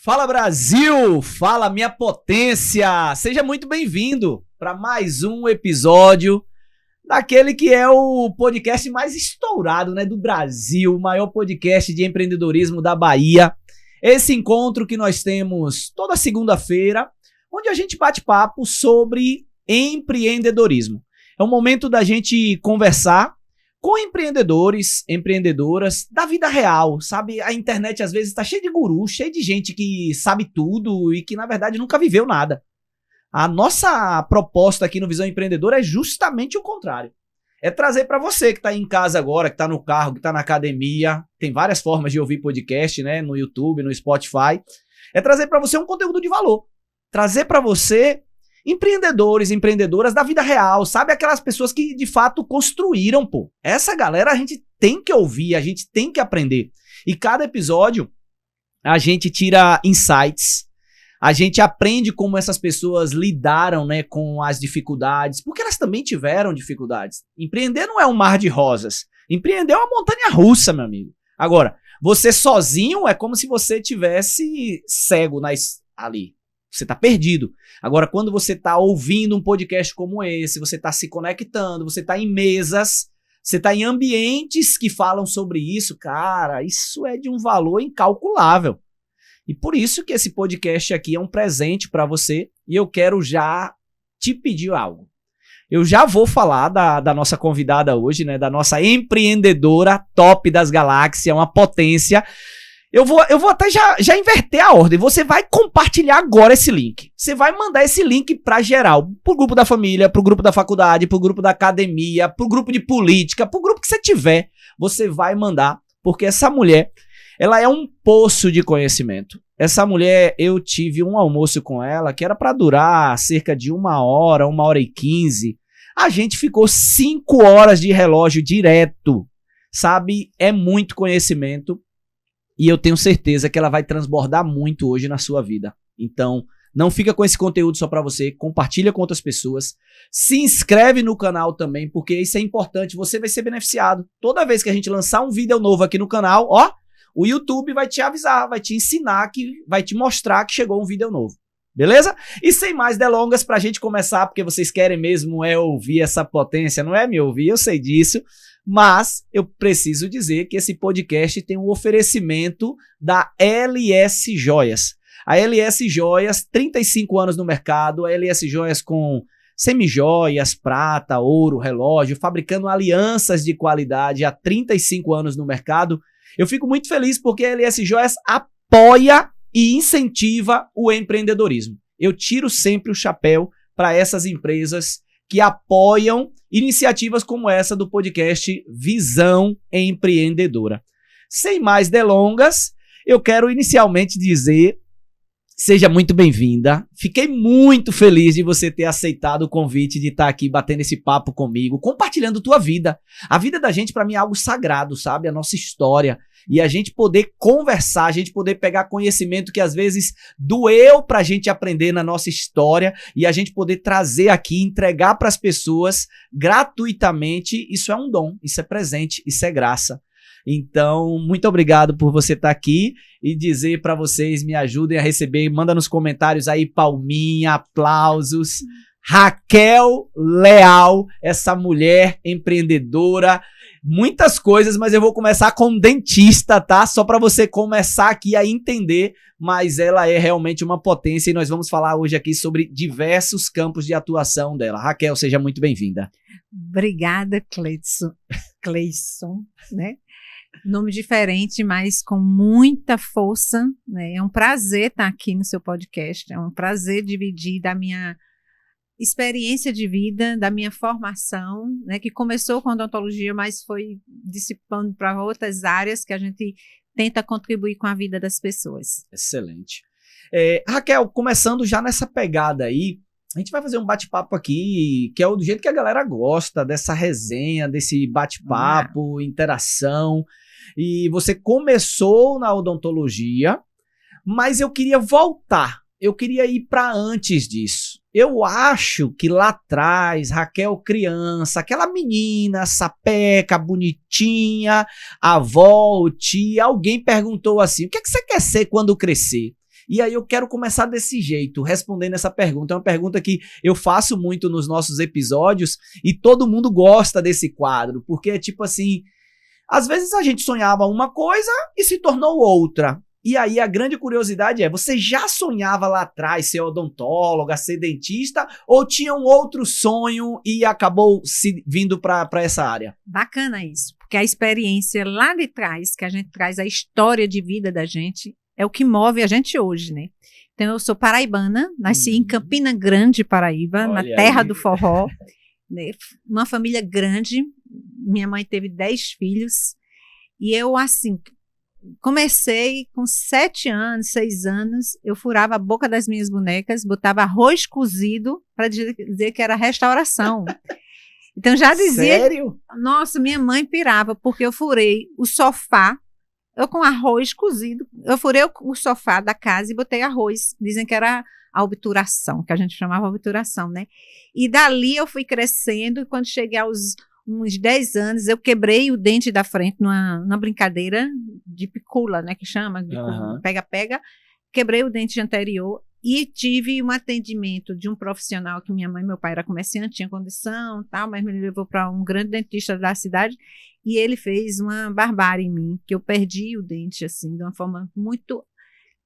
Fala Brasil, fala minha potência, seja muito bem-vindo para mais um episódio daquele que é o podcast mais estourado, do Brasil, o maior podcast de empreendedorismo da Bahia. Esse encontro que nós temos toda segunda-feira, onde a gente bate papo sobre empreendedorismo. É um momento da gente conversar com empreendedores, empreendedoras da vida real, sabe? A internet às vezes está cheia de guru, cheia de gente que sabe tudo e que na verdade nunca viveu nada. A nossa proposta aqui no Visão Empreendedora é justamente o contrário. É trazer para você que está em casa agora, que está no carro, que está na academia, tem várias formas de ouvir podcast, no YouTube, no Spotify. É trazer para você um conteúdo de valor. Trazer para você empreendedores, empreendedoras da vida real, sabe? Aquelas pessoas que de fato construíram, pô. Essa galera a gente tem que ouvir, a gente tem que aprender. E cada episódio a gente tira insights, a gente aprende como essas pessoas lidaram, com as dificuldades, porque elas também tiveram dificuldades. Empreender não é um mar de rosas. Empreender é uma montanha russa, meu amigo. Agora, você sozinho é como se você tivesse cego ali. Você está perdido. Agora, quando você está ouvindo um podcast como esse, você está se conectando, você está em mesas, você está em ambientes que falam sobre isso, cara, isso é de um valor incalculável. E por isso que esse podcast aqui é um presente para você e eu quero já te pedir algo. Eu já vou falar da nossa convidada hoje, da nossa empreendedora top das galáxias, uma potência. Eu vou até já inverter a ordem. Você vai compartilhar agora esse link. Você vai mandar esse link para geral. Pro grupo da família, pro grupo da faculdade, pro grupo da academia, pro grupo de política, pro grupo que você tiver. Você vai mandar, porque essa mulher, ela é um poço de conhecimento. Essa mulher, eu tive um almoço com ela que era para durar cerca de 1h e 15. A gente ficou 5 horas de relógio direto. Sabe? É muito conhecimento. E eu tenho certeza que ela vai transbordar muito hoje na sua vida. Então, não fica com esse conteúdo só para você, compartilha com outras pessoas, se inscreve no canal também, porque isso é importante, você vai ser beneficiado. Toda vez que a gente lançar um vídeo novo aqui no canal, o YouTube vai te avisar, vai te ensinar, vai te mostrar que chegou um vídeo novo. Beleza? E sem mais delongas, pra gente começar, porque vocês querem mesmo ouvir essa potência, não é me ouvir, eu sei disso. Mas eu preciso dizer que esse podcast tem um oferecimento da LS Joias. A LS Joias, 35 anos no mercado, a LS Joias com semijoias, prata, ouro, relógio, fabricando alianças de qualidade há 35 anos no mercado. Eu fico muito feliz porque a LS Joias apoia e incentiva o empreendedorismo. Eu tiro sempre o chapéu para essas empresas que apoiam iniciativas como essa do podcast Visão Empreendedora. Sem mais delongas, eu quero inicialmente dizer, seja muito bem-vinda. Fiquei muito feliz de você ter aceitado o convite de estar aqui batendo esse papo comigo, compartilhando tua vida. A vida da gente, para mim, é algo sagrado, sabe? A nossa história. E a gente poder conversar, a gente poder pegar conhecimento que às vezes doeu pra gente aprender na nossa história e a gente poder trazer aqui, entregar pras pessoas gratuitamente, isso é um dom, isso é presente, isso é graça. Então, muito obrigado por você estar aqui e dizer para vocês, me ajudem a receber, manda nos comentários aí palminha, aplausos. Raquel Leal, essa mulher empreendedora, muitas coisas, mas eu vou começar com dentista, tá? Só para você começar aqui a entender, mas ela é realmente uma potência e nós vamos falar hoje aqui sobre diversos campos de atuação dela. Raquel, seja muito bem-vinda. Obrigada, Cleison, Nome diferente, mas com muita força, É um prazer estar aqui no seu podcast, é um prazer dividir da minha experiência de vida, da minha formação, que começou com odontologia, mas foi dissipando para outras áreas que a gente tenta contribuir com a vida das pessoas. Excelente. Raquel, começando já nessa pegada aí, a gente vai fazer um bate-papo aqui, que é do jeito que a galera gosta, dessa resenha, desse bate-papo, interação. E você começou na odontologia, mas eu queria voltar. Eu queria ir para antes disso. Eu acho que lá atrás, Raquel criança, aquela menina sapeca, bonitinha, avó, tia, alguém perguntou assim, o que é que você quer ser quando crescer? E aí eu quero começar desse jeito, respondendo essa pergunta. É uma pergunta que eu faço muito nos nossos episódios e todo mundo gosta desse quadro, porque é tipo assim, às vezes a gente sonhava uma coisa e se tornou outra. E aí a grande curiosidade é, você já sonhava lá atrás ser odontóloga, ser dentista, ou tinha um outro sonho e acabou se vindo para essa área? Bacana isso, porque a experiência lá de trás, que a gente traz a história de vida da gente, é o que move a gente hoje, né? Então eu sou paraibana, nasci em Campina Grande, Paraíba, na terra do forró, né? Uma família grande, minha mãe teve 10 filhos, e eu assim... Comecei com 7 anos, 6 anos, eu furava a boca das minhas bonecas, botava arroz cozido para dizer que era restauração. Então já dizia... Sério? Nossa, minha mãe pirava, porque eu furei o sofá, eu com arroz cozido, eu furei o sofá da casa e botei arroz. Dizem que era a obturação, que a gente chamava obturação, né? E dali eu fui crescendo, e quando cheguei aos uns 10 anos, eu quebrei o dente da frente numa brincadeira de picula, né, que chama, de pega-pega, quebrei o dente anterior e tive um atendimento de um profissional que minha mãe e meu pai era comerciante, tinha condição, tal, mas me levou para um grande dentista da cidade e ele fez uma barbárie em mim, que eu perdi o dente, assim, de uma forma muito,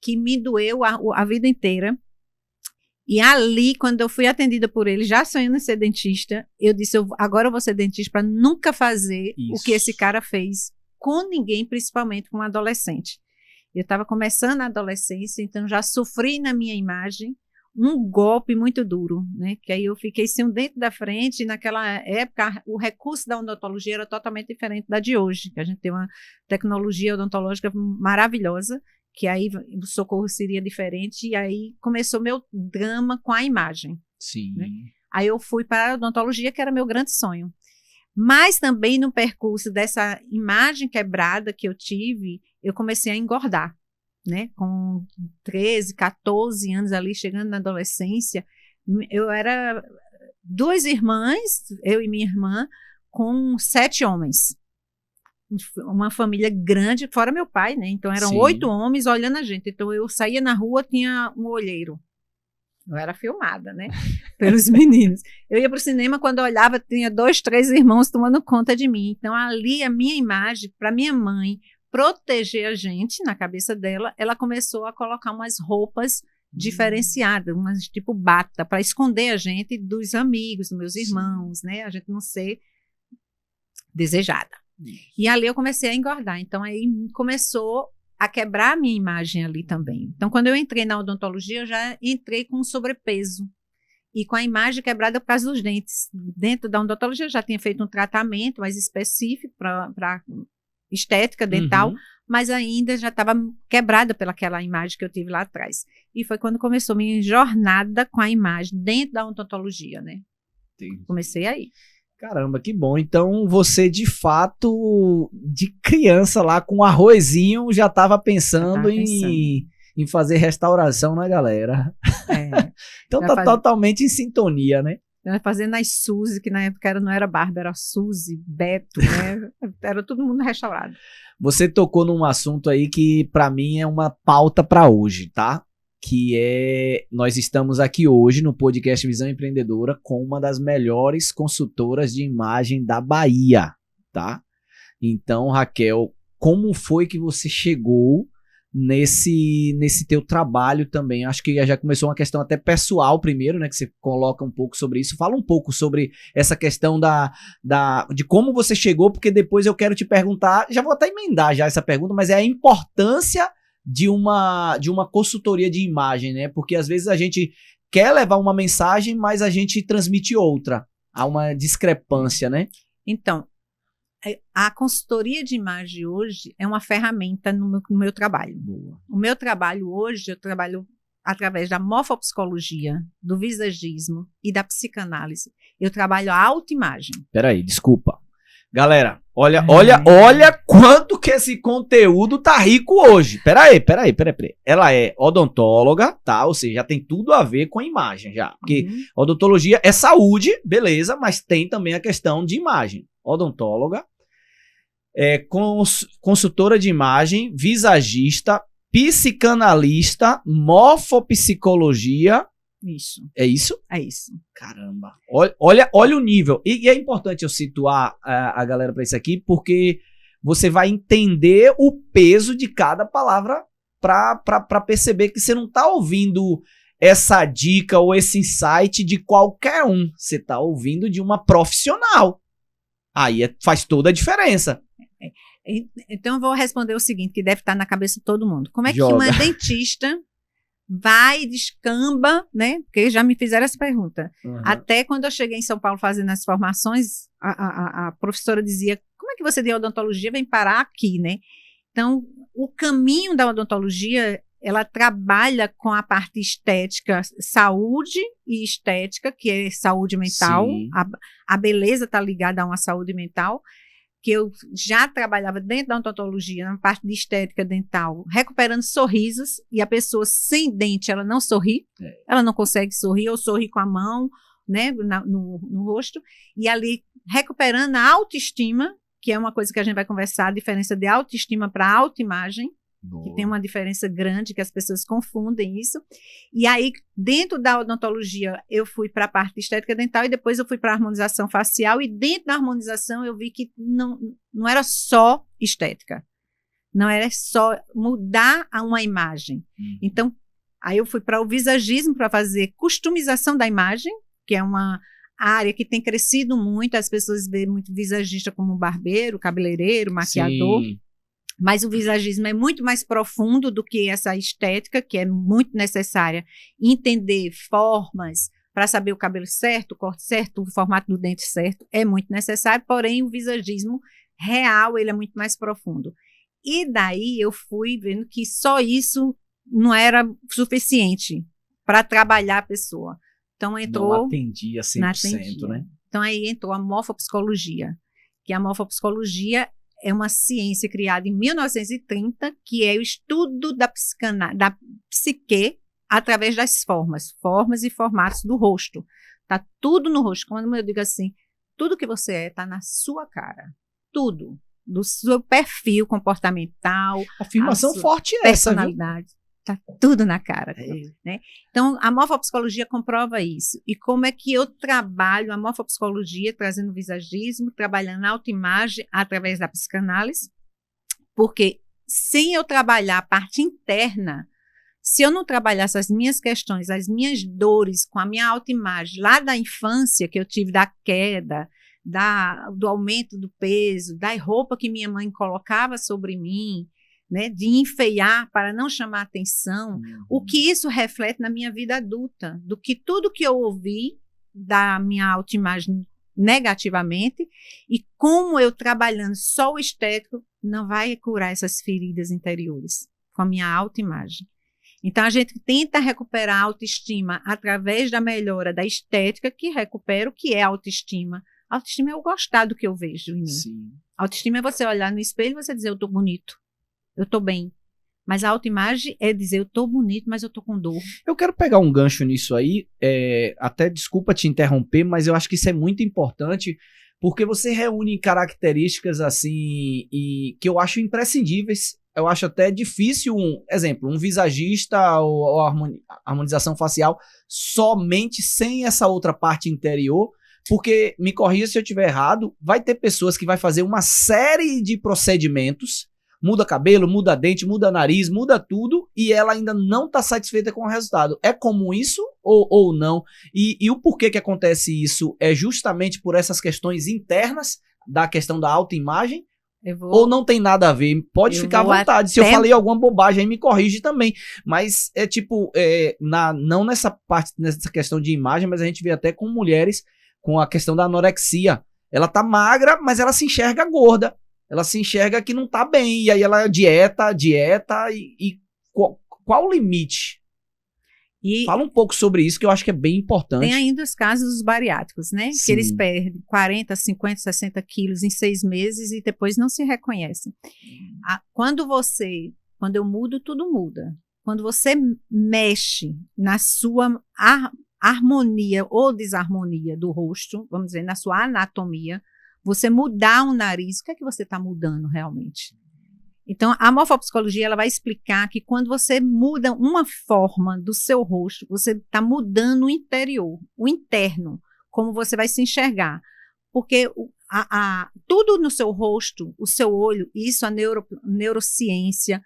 que me doeu a vida inteira. E ali, quando eu fui atendida por ele, já sonhando em ser dentista, eu disse, agora eu vou ser dentista para nunca fazer o que esse cara fez com ninguém, principalmente com um adolescente. Eu estava começando a adolescência, então já sofri na minha imagem um golpe muito duro, né? Que aí eu fiquei sem um dente da frente, e naquela época o recurso da odontologia era totalmente diferente da de hoje, que a gente tem uma tecnologia odontológica maravilhosa, que aí o socorro seria diferente, e aí começou meu drama com a imagem. Sim. Né? Aí eu fui para a odontologia, que era meu grande sonho. Mas também no percurso dessa imagem quebrada que eu tive, eu comecei a engordar, né? Com 13, 14 anos ali, chegando na adolescência, eu era 2 irmãs, eu e minha irmã, com 7 homens. Uma família grande, fora meu pai, né? Então eram 8 homens olhando a gente. Então eu saía na rua, tinha um olheiro. Eu era filmada, né? Pelos meninos. Eu ia para o cinema, quando eu olhava, tinha 2, 3 irmãos tomando conta de mim. Então ali a minha imagem, para minha mãe proteger a gente, na cabeça dela, ela começou a colocar umas roupas diferenciadas, umas tipo bata, para esconder a gente dos amigos, dos meus irmãos, né? A gente não ser desejada. E ali eu comecei a engordar, então aí começou a quebrar a minha imagem ali também. Então quando eu entrei na odontologia, eu já entrei com sobrepeso e com a imagem quebrada por causa dos dentes. Dentro da odontologia eu já tinha feito um tratamento mais específico para estética dental, mas ainda já estava quebrada pelaquela imagem que eu tive lá atrás. E foi quando começou minha jornada com a imagem dentro da odontologia, né? Entendi. Comecei aí. Caramba, que bom. Então você, de fato, de criança lá com arrozinho, já estava pensando em fazer restauração, né, galera? É. Então tá totalmente em sintonia, né? Fazendo as Suzy, que na época não era Bárbara, era Suzy, Beto, né? Era todo mundo restaurado. Você tocou num assunto aí que para mim é uma pauta para hoje, tá? Que é, nós estamos aqui hoje no podcast Visão Empreendedora com uma das melhores consultoras de imagem da Bahia, tá? Então, Raquel, como foi que você chegou nesse teu trabalho também? Acho que já começou uma questão até pessoal primeiro, né? Que você coloca um pouco sobre isso. Fala um pouco sobre essa questão de como você chegou, porque depois eu quero te perguntar, já vou até emendar já essa pergunta, mas é a importância de uma consultoria de imagem, né? Porque às vezes a gente quer levar uma mensagem, mas a gente transmite outra. Há uma discrepância, né? Então, a consultoria de imagem hoje é uma ferramenta no meu trabalho. Boa. O meu trabalho hoje, eu trabalho através da morfopsicologia, do visagismo e da psicanálise. Eu trabalho a autoimagem. Peraí, desculpa. Galera, olha quanto que esse conteúdo tá rico hoje. Peraí. Ela é odontóloga, tá? Ou seja, já tem tudo a ver com a imagem já. Porque odontologia é saúde, beleza, mas tem também a questão de imagem. Odontóloga, consultora de imagem, visagista, psicanalista, morfopsicologia. Isso. É isso? É isso. Caramba. Olha o nível. E é importante eu situar a galera para isso aqui, porque você vai entender o peso de cada palavra para perceber que você não tá ouvindo essa dica ou esse insight de qualquer um. Você tá ouvindo de uma profissional. Aí faz toda a diferença. Então eu vou responder o seguinte, que deve estar na cabeça de todo mundo. Como é que Joga. uma dentista vai, descamba, né? Porque já me fizeram essa pergunta. Uhum. Até quando eu cheguei em São Paulo fazendo as formações, a professora dizia, como é que você de odontologia vem parar aqui, né? Então, o caminho da odontologia, ela trabalha com a parte estética, saúde e estética, que é saúde mental. A beleza está ligada a uma saúde mental, que eu já trabalhava dentro da odontologia, na parte de estética dental, recuperando sorrisos, e a pessoa sem dente, ela não sorri, ela não consegue sorrir, ou sorri com a mão, né, no rosto, e ali recuperando a autoestima, que é uma coisa que a gente vai conversar, a diferença de autoestima para autoimagem, que tem uma diferença grande, que as pessoas confundem isso. E aí, dentro da odontologia, eu fui para a parte de estética dental e depois eu fui para a harmonização facial, e dentro da harmonização eu vi que não era só estética, não era só mudar uma imagem. Então, aí eu fui para o visagismo para fazer customização da imagem, que é uma área que tem crescido muito, as pessoas veem muito visagista como barbeiro, cabeleireiro, maquiador. Sim. Mas o visagismo é muito mais profundo do que essa estética, que é muito necessária. Entender formas para saber o cabelo certo, o corte certo, o formato do dente certo, é muito necessário, porém o visagismo real, ele é muito mais profundo. E daí eu fui vendo que só isso não era suficiente para trabalhar a pessoa. Então entrou... Não atendia 100%, né? Então aí entrou a morfopsicologia, que a morfopsicologia é uma ciência criada em 1930, que é o estudo da psique através das formas e formatos do rosto. Está tudo no rosto. Quando eu digo assim, tudo que você é está na sua cara. Tudo. Do seu perfil comportamental. Afirmação forte é essa, personalidade. Está tudo na cara. Né? Então, a morfopsicologia comprova isso. E como é que eu trabalho a morfopsicologia, trazendo visagismo, trabalhando a autoimagem através da psicanálise? Porque sem eu trabalhar a parte interna, se eu não trabalhasse as minhas questões, as minhas dores com a minha autoimagem, lá da infância que eu tive da queda, do aumento do peso, da roupa que minha mãe colocava sobre mim, né, de enfeiar para não chamar atenção, o que isso reflete na minha vida adulta, do que tudo que eu ouvi da minha autoimagem negativamente, e como eu trabalhando só o estético não vai curar essas feridas interiores com a minha autoimagem. Então a gente tenta recuperar a autoestima através da melhora da estética, que recupera o que é autoestima. Autoestima é eu gostar do que eu vejo em mim. Sim. Autoestima é você olhar no espelho e você dizer, eu tô bonito. Eu tô bem. Mas a autoimagem é dizer, eu tô bonito, mas eu tô com dor. Eu quero pegar um gancho nisso aí, até desculpa te interromper, mas eu acho que isso é muito importante, porque você reúne características assim, e que eu acho imprescindíveis. Eu acho até difícil, um visagista ou harmonização facial somente sem essa outra parte interior, porque, me corrija se eu estiver errado, vai ter pessoas que vai fazer uma série de procedimentos, muda cabelo, muda dente, muda nariz, muda tudo, e ela ainda não está satisfeita com o resultado. É comum isso ou não? E o porquê que acontece isso é justamente por essas questões internas da questão da autoimagem? Ou não tem nada a ver? Pode ficar à vontade. Se eu falei alguma bobagem, aí me corrige também. Mas é tipo, não nessa parte, nessa questão de imagem, mas a gente vê até com mulheres com a questão da anorexia. Ela tá magra, mas ela se enxerga gorda. Ela se enxerga que não tá bem, e aí ela dieta, e qual o limite? Fala um pouco sobre isso, que eu acho que é bem importante. Tem ainda os casos dos bariátricos, né? Sim. Que eles perdem 40, 50, 60 quilos em 6 meses e depois não se reconhecem. Quando eu mudo, tudo muda. Quando você mexe na sua harmonia ou desarmonia do rosto, vamos dizer, na sua anatomia, você mudar o nariz, o que é que você está mudando realmente? Então, a morfopsicologia ela vai explicar que quando você muda uma forma do seu rosto, você está mudando o interior, o interno, como você vai se enxergar. Porque tudo no seu rosto, o seu olho, isso a neurociência,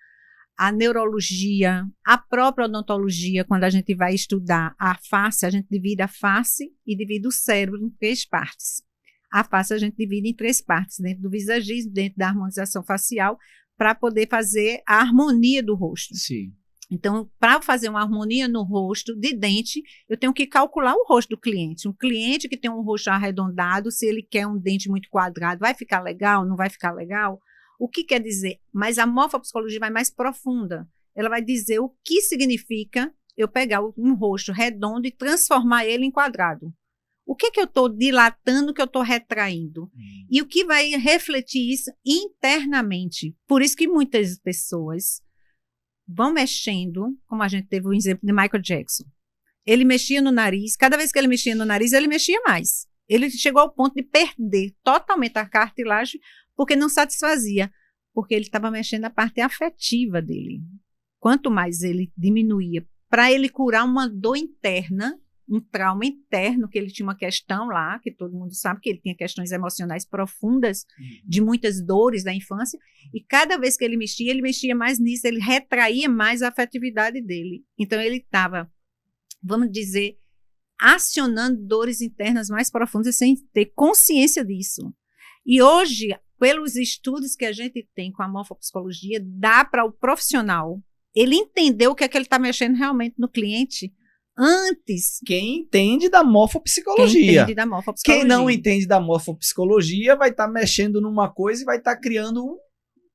a neurologia, a própria odontologia, quando a gente vai estudar a face, a gente divide a face e divide o cérebro em 3 partes. A face a gente divide em 3 partes, dentro do visagismo, dentro da harmonização facial, para poder fazer a harmonia do rosto. Sim. Então, para fazer uma harmonia no rosto de dente, eu tenho que calcular o rosto do cliente. Um cliente que tem um rosto arredondado, se ele quer um dente muito quadrado, vai ficar legal? Não vai ficar legal? O que quer dizer? Mas a morfopsicologia vai mais profunda. Ela vai dizer o que significa eu pegar um rosto redondo e transformar ele em quadrado. O que eu estou dilatando, o que eu estou retraindo? E o que vai refletir isso internamente? Por isso que muitas pessoas vão mexendo, como a gente teve o exemplo de Michael Jackson. Ele mexia no nariz, cada vez que ele mexia no nariz, ele mexia mais. Ele chegou ao ponto de perder totalmente a cartilagem, porque não satisfazia, porque ele estava mexendo na parte afetiva dele. Quanto mais ele diminuía, para ele curar uma dor interna, um trauma interno, que ele tinha uma questão lá, que todo mundo sabe que ele tinha questões emocionais profundas, de muitas dores da infância, e cada vez que ele mexia mais nisso, ele retraía mais a afetividade dele. Então ele estava, vamos dizer, acionando dores internas mais profundas sem ter consciência disso. E hoje, pelos estudos que a gente tem com a morfopsicologia, dá para o profissional ele entender o que é que ele está mexendo realmente no cliente antes. Quem entende da morfopsicologia. Quem entende da morfopsicologia. Quem não entende da morfopsicologia vai estar mexendo numa coisa e vai estar criando...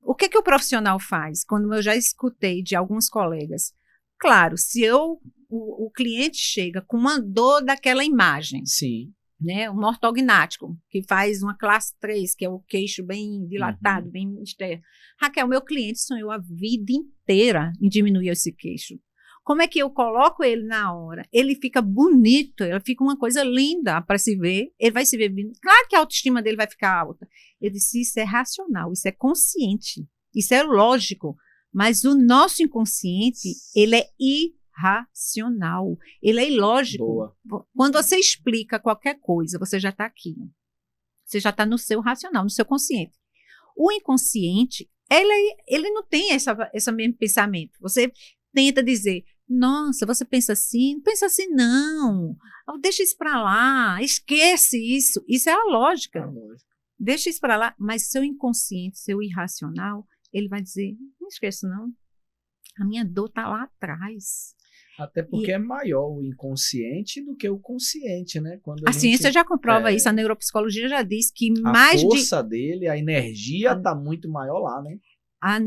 O que o profissional faz? Quando eu já escutei de alguns colegas. Claro, se o cliente chega com uma dor daquela imagem. Sim. Né, um ortognático, que faz uma classe 3, que é o queixo bem dilatado, bem externo. Raquel, meu cliente sonhou a vida inteira em diminuir esse queixo. Como é que eu coloco ele na hora? Ele fica bonito, ele fica uma coisa linda para se ver, ele vai se ver bem. Claro que a autoestima dele vai ficar alta. Eu disse, isso é racional, isso é consciente, isso é lógico, mas o nosso inconsciente, ele é irracional, ele é ilógico. Boa. Quando você explica qualquer coisa, você já está aqui. Você já está no seu racional, no seu consciente. O inconsciente, ele não tem esse mesmo pensamento. Você tenta dizer, nossa, você pensa assim? Não pensa assim, não. Deixa isso para lá, esquece isso. Isso é a lógica. Deixa isso para lá. Mas seu inconsciente, seu irracional, ele vai dizer, não esqueça não. A minha dor está lá atrás. Até porque é maior o inconsciente do que o consciente, né? Quando a ciência já comprova isso, a neuropsicologia já diz que a força dele, a energia está muito maior lá, né? A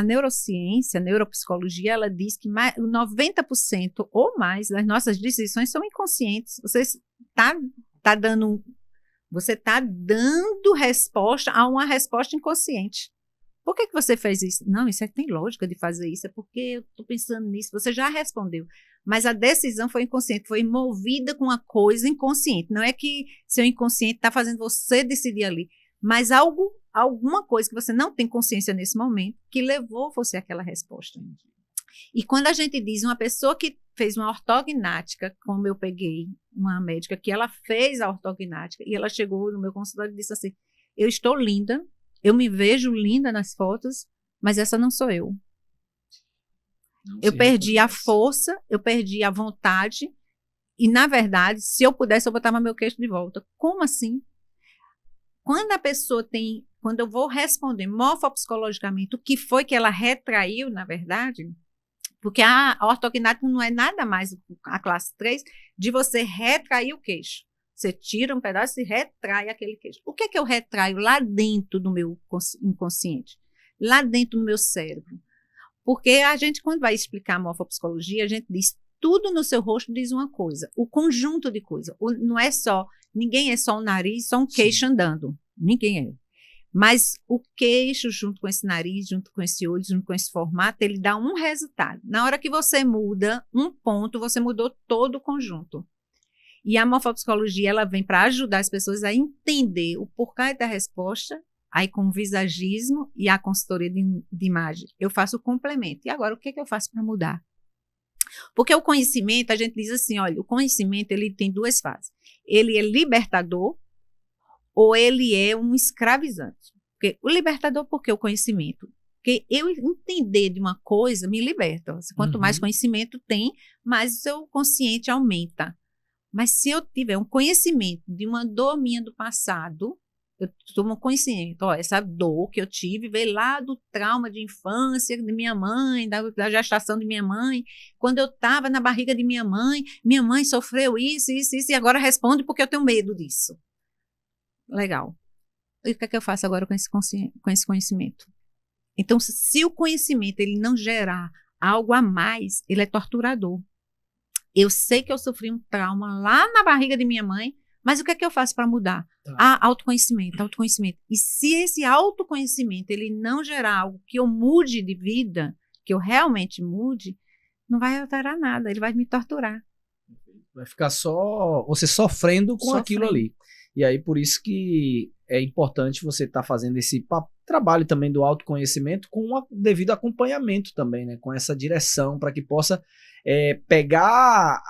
neurociência, a neuropsicologia, ela diz que 90% ou mais das nossas decisões são inconscientes. Você está dando resposta a uma resposta inconsciente. Por que você fez isso? Não, isso tem lógica de fazer isso, é porque eu estou pensando nisso. Você já respondeu. Mas a decisão foi inconsciente, foi movida com uma coisa inconsciente. Não é que seu inconsciente está fazendo você decidir ali, mas alguma coisa que você não tem consciência nesse momento que levou você àquela resposta. E quando a gente diz uma pessoa que fez uma ortognática, como eu peguei uma médica que ela fez a ortognática e ela chegou no meu consultório e disse assim, eu estou linda, eu me vejo linda nas fotos, mas essa não sou eu. Eu perdi a força, eu perdi a vontade, e, na verdade, se eu pudesse, eu botava meu queixo de volta. Como assim? Quando a pessoa quando eu vou responder morfopsicologicamente o que foi que ela retraiu, na verdade, porque a ortognática não é nada mais a classe 3 de você retrair o queixo. Você tira um pedaço e retrai aquele queixo. O que é que eu retraio lá dentro do meu inconsciente? Lá dentro do meu cérebro? Porque a gente, quando vai explicar a morfopsicologia, a gente diz, tudo no seu rosto diz uma coisa. O conjunto de coisas. Não é só, ninguém é só um nariz, só um queixo andando. Ninguém é. Mas o queixo, junto com esse nariz, junto com esse olho, junto com esse formato, ele dá um resultado. Na hora que você muda um ponto, você mudou todo o conjunto. E a morfopsicologia, ela vem para ajudar as pessoas a entender o porquê da resposta, Aí, com o visagismo e a consultoria de imagem, eu faço o complemento. E agora, o que eu faço para mudar? Porque o conhecimento, a gente diz assim, olha, o conhecimento ele tem duas fases. Ele é libertador ou ele é um escravizante. Porque o libertador, por que o conhecimento? Porque eu entender de uma coisa me liberta. Quanto mais conhecimento tem, mais o seu consciente aumenta. Mas se eu tiver um conhecimento de uma dor minha do passado, eu tomo conhecimento, essa dor que eu tive veio lá do trauma de infância de minha mãe, da gestação de minha mãe, quando eu estava na barriga de minha mãe sofreu isso, e agora responde porque eu tenho medo disso. Legal. E o que é que eu faço agora com esse conhecimento? Então, se o conhecimento ele não gerar algo a mais, ele é torturador. Eu sei que eu sofri um trauma lá na barriga de minha mãe, mas o que é que eu faço para mudar? Autoconhecimento. E se esse autoconhecimento ele não gerar algo que eu mude de vida, que eu realmente mude, não vai alterar nada, ele vai me torturar. Vai ficar só você sofrendo com aquilo ali. E aí, por isso que é importante você estar fazendo esse trabalho também do autoconhecimento com o devido acompanhamento também, né? Com essa direção, para que possa pegar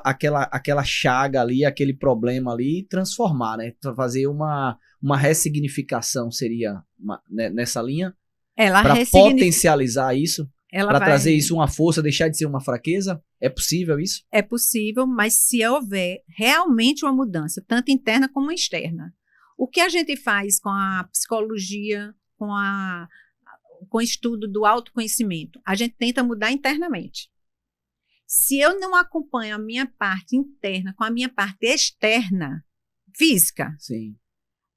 aquela chaga ali, aquele problema ali e transformar, né? Fazer uma ressignificação seria nessa linha? Para potencializar isso? Para trazer isso uma força, deixar de ser uma fraqueza? É possível isso? É possível, mas se houver realmente uma mudança, tanto interna como externa. O que a gente faz com a psicologia, com o estudo do autoconhecimento? A gente tenta mudar internamente. Se eu não acompanho a minha parte interna com a minha parte externa, física, sim,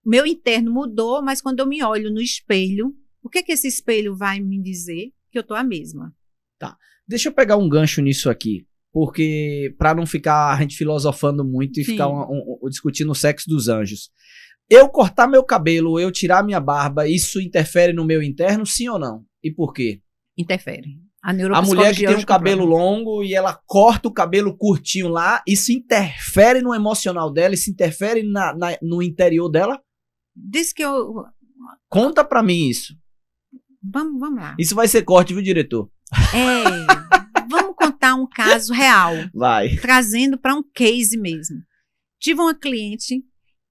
meu interno mudou, mas quando eu me olho no espelho, o que esse espelho vai me dizer? Que eu estou a mesma. Tá. Deixa eu pegar um gancho nisso aqui, porque para não ficar a gente filosofando muito e ficar discutindo o sexo dos anjos. Eu cortar meu cabelo, eu tirar minha barba, isso interfere no meu interno, sim ou não? E por quê? Interfere. A mulher que tem um cabelo longo e ela corta o cabelo curtinho lá, isso interfere no emocional dela, isso interfere no interior dela? Diz que eu... Conta pra mim isso. Vamos lá. Isso vai ser corte, viu, diretor? Vamos contar um caso real. Vai. Trazendo para um case mesmo. Tive uma cliente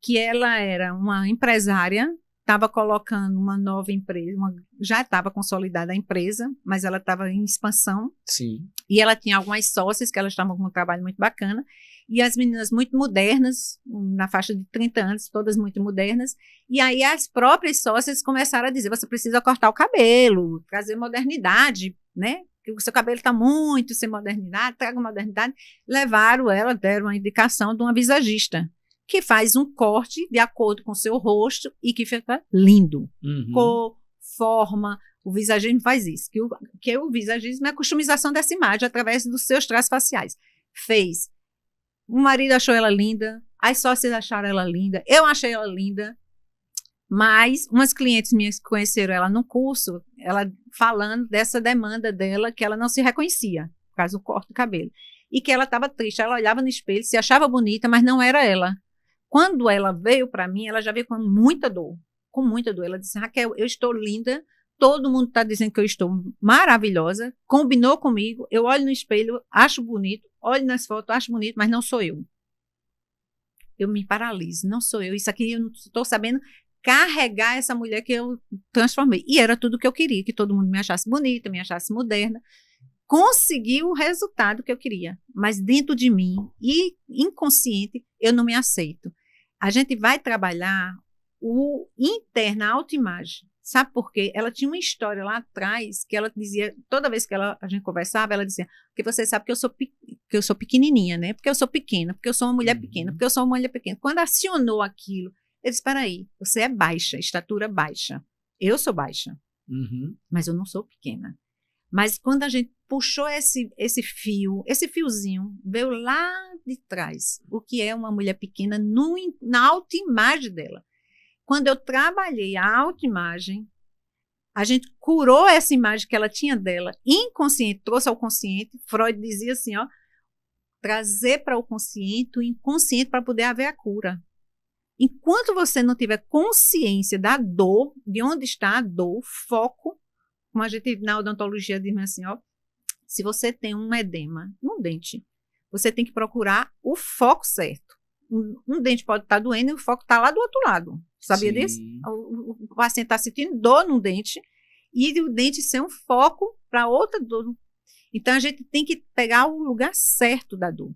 que ela era uma empresária, estava colocando uma nova empresa, já estava consolidada a empresa, mas ela estava em expansão. Sim. E ela tinha algumas sócias que elas estavam com um trabalho muito bacana. E as meninas muito modernas, na faixa de 30 anos, todas muito modernas. E aí as próprias sócias começaram a dizer, você precisa cortar o cabelo, trazer modernidade, né? Que o seu cabelo está muito sem modernidade, traga modernidade. Levaram ela, deram uma indicação de uma visagista, que faz um corte de acordo com o seu rosto e que fica lindo. Cor, forma, o visagismo faz isso. Que o visagismo é a customização dessa imagem através dos seus traços faciais. Fez. O marido achou ela linda, as sócias acharam ela linda, eu achei ela linda, mas umas clientes minhas que conheceram ela no curso, ela falando dessa demanda dela, que ela não se reconhecia, por causa do corte do cabelo, e que ela estava triste, ela olhava no espelho, se achava bonita, mas não era ela. Quando ela veio para mim, ela já veio com muita dor, ela disse, Raquel, eu estou linda, todo mundo está dizendo que eu estou maravilhosa, combinou comigo, eu olho no espelho, acho bonito, olho nas fotos, acho bonito, mas não sou eu. Eu me paraliso, não sou eu. Isso aqui eu não estou sabendo carregar essa mulher que eu transformei. E era tudo que eu queria, que todo mundo me achasse bonita, me achasse moderna. Consegui o resultado que eu queria, mas dentro de mim e inconsciente, eu não me aceito. A gente vai trabalhar o interno, a autoimagem. Sabe por quê? Ela tinha uma história lá atrás que ela dizia, toda vez que a gente conversava, ela dizia, porque você sabe que eu sou pequenininha, né? Porque eu sou pequena, porque eu sou uma mulher pequena, porque eu sou uma mulher pequena. Quando acionou aquilo, eu disse, espera aí, você é baixa, estatura baixa. Eu sou baixa, mas eu não sou pequena. Mas quando a gente puxou esse fiozinho, veio lá de trás, o que é uma mulher pequena na autoimagem dela. Quando eu trabalhei a autoimagem, a gente curou essa imagem que ela tinha dela, inconsciente, trouxe ao consciente. Freud dizia assim, trazer para o consciente, o inconsciente, para poder haver a cura. Enquanto você não tiver consciência da dor, de onde está a dor, foco, como a gente na odontologia diz assim, ó, se você tem um edema no dente, você tem que procurar o foco certo. Um dente pode estar doendo e o foco está lá do outro lado. Sabia disso? O paciente está sentindo dor no dente e o dente ser um foco para outra dor. Então, a gente tem que pegar o lugar certo da dor.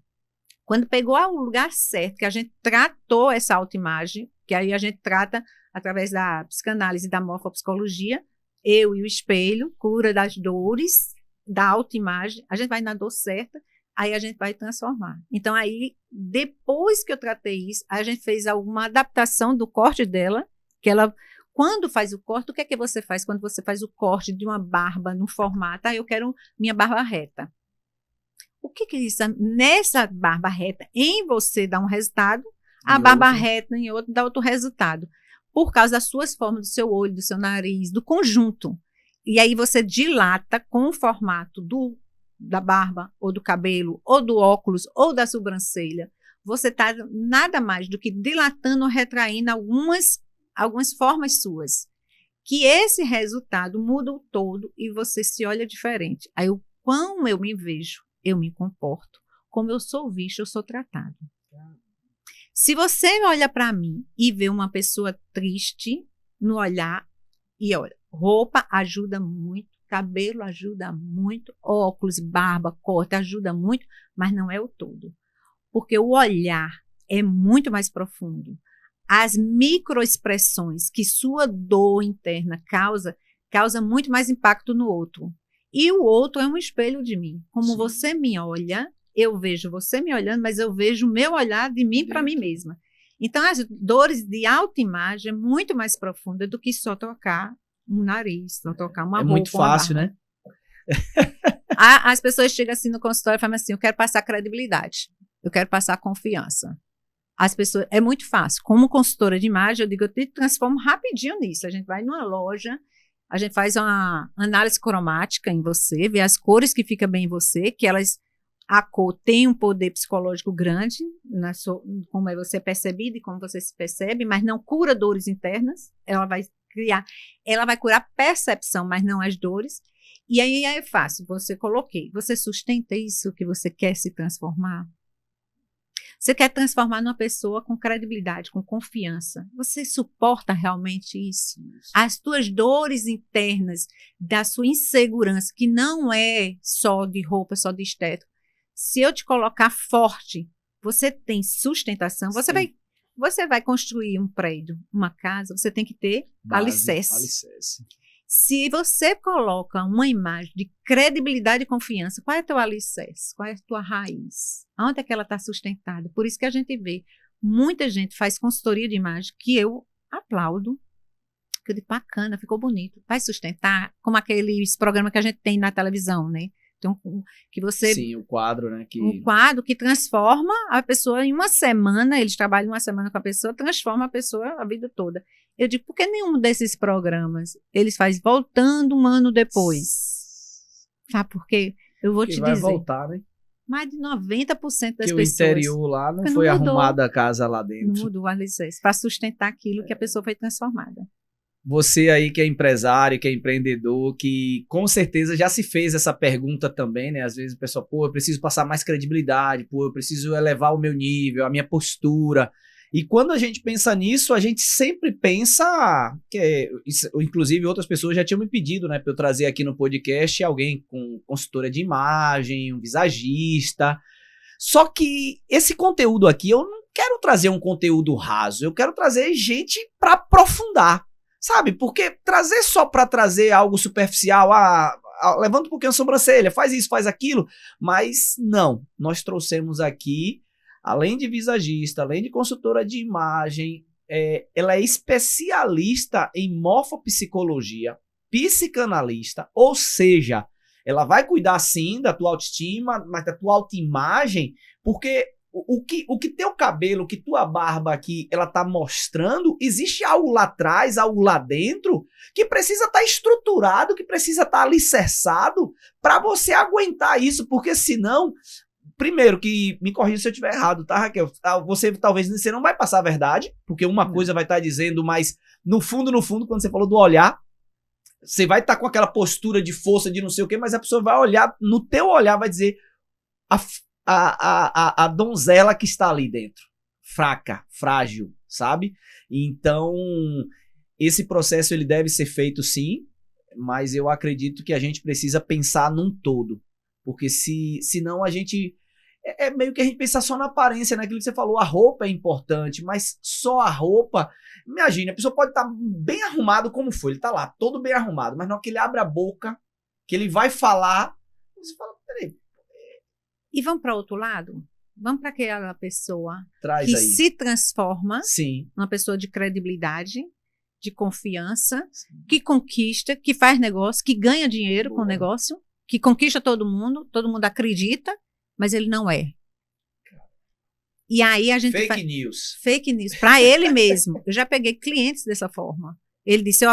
Quando pegou o lugar certo, que a gente tratou essa autoimagem, que aí a gente trata através da psicanálise e da morfopsicologia, eu e o espelho, cura das dores, da autoimagem, a gente vai na dor certa, aí a gente vai transformar. Então, aí, depois que eu tratei isso, a gente fez alguma adaptação do corte dela, que ela, quando faz o corte, o que é que você faz quando você faz o corte de uma barba no formato? Eu quero minha barba reta. O que é isso? Nessa barba reta, em você dá um resultado, a barba reta em outro dá outro resultado. Por causa das suas formas, do seu olho, do seu nariz, do conjunto. E aí você dilata com o formato da barba, ou do cabelo, ou do óculos, ou da sobrancelha. Você está nada mais do que dilatando ou retraindo algumas formas suas. Que esse resultado muda o todo e você se olha diferente. Aí, como eu me vejo, eu me comporto. Como eu sou visto, eu sou tratado. Se você olha para mim e vê uma pessoa triste no olhar, e olha, roupa ajuda muito, cabelo ajuda muito, óculos, barba, corte ajuda muito, mas não é o todo. Porque o olhar é muito mais profundo. As microexpressões que sua dor interna causa muito mais impacto no outro. E o outro é um espelho de mim. Como Sim. Você me olha, eu vejo você me olhando, mas eu vejo o meu olhar de mim para mim mesma. Então, as dores de autoimagem é muito mais profunda do que só trocar um nariz, só trocar uma roupa. É muito fácil, né? As pessoas chegam assim no consultório e falam assim, eu quero passar credibilidade, eu quero passar confiança. As pessoas, é muito fácil. Como consultora de imagem, eu digo, eu te transformo rapidinho nisso. A gente vai numa loja, a gente faz uma análise cromática em você, vê as cores que ficam bem em você, que a cor tem um poder psicológico grande, como você é percebido e como você se percebe, mas não cura dores internas, ela vai curar percepção, mas não as dores. E aí é fácil, você sustenta isso que você quer se transformar? Você quer transformar numa pessoa com credibilidade, com confiança. Você suporta realmente isso? As tuas dores internas, da sua insegurança, que não é só de roupa, só de estética. Se eu te colocar forte, você tem sustentação, você vai construir um prédio, uma casa, você tem que ter alicerce. Se você coloca uma imagem de credibilidade e confiança, qual é o teu alicerce? Qual é a tua raiz? Onde é que ela está sustentada? Por isso que a gente vê, muita gente faz consultoria de imagem, que eu aplaudo, que eu digo, bacana, ficou bonito. Vai sustentar, como aqueles programas que a gente tem na televisão, né? Então, que você... Sim, o quadro, né? Um quadro que transforma a pessoa em uma semana, eles trabalham uma semana com a pessoa, transforma a pessoa a vida toda. Eu digo, por que nenhum desses programas eles fazem voltando um ano depois? Sabe por quê? Eu vou te dizer. Vai voltar, né? Mais de 90% das que pessoas. Que o interior lá não foi arrumada a casa lá dentro. Não mudou o alicerce, para sustentar aquilo que a pessoa foi transformada. Você aí que é empresário, que é empreendedor, que com certeza já se fez essa pergunta também, né? Às vezes o pessoal, eu preciso passar mais credibilidade, eu preciso elevar o meu nível, a minha postura. E quando a gente pensa nisso, a gente sempre pensa, inclusive outras pessoas já tinham me pedido, né, para eu trazer aqui no podcast alguém com consultora de imagem, um visagista. Só que esse conteúdo aqui, eu não quero trazer um conteúdo raso, eu quero trazer gente para aprofundar. Sabe, porque trazer só para trazer algo superficial, levanta um pouquinho a sobrancelha, faz isso, faz aquilo, mas não, nós trouxemos aqui, além de visagista, além de consultora de imagem, ela é especialista em morfopsicologia, psicanalista, ou seja, ela vai cuidar sim da tua autoestima, mas da tua autoimagem, porque... O que teu cabelo, o que tua barba aqui, ela tá mostrando, existe algo lá atrás, algo lá dentro, que precisa estar estruturado, que precisa estar alicerçado para você aguentar isso, porque senão primeiro que, me corrija se eu estiver errado, tá, Raquel? Você não vai passar a verdade, porque uma coisa vai estar dizendo, mas no fundo, quando você falou do olhar, você vai estar com aquela postura de força, de não sei o quê, mas a pessoa vai olhar, no teu olhar vai dizer a donzela que está ali dentro. Fraca, frágil, sabe? Então, esse processo ele deve ser feito sim, mas eu acredito que a gente precisa pensar num todo. Porque senão a gente... É meio que a gente pensar só na aparência, naquilo que você falou, a roupa é importante, mas só a roupa... Imagina, a pessoa pode estar bem arrumado como foi, ele tá lá, todo bem arrumado, mas na hora que ele abre a boca, que ele vai falar, você fala, peraí. E vamos para outro lado? Vamos para aquela pessoa Traz que aí. se transforma Sim. uma pessoa de credibilidade, de confiança, que conquista, que faz negócio, que ganha dinheiro com o negócio, que conquista todo mundo acredita, mas ele não é. E aí a gente Fake news. Fake news, para ele mesmo. Eu já peguei clientes dessa forma. Ele disse, eu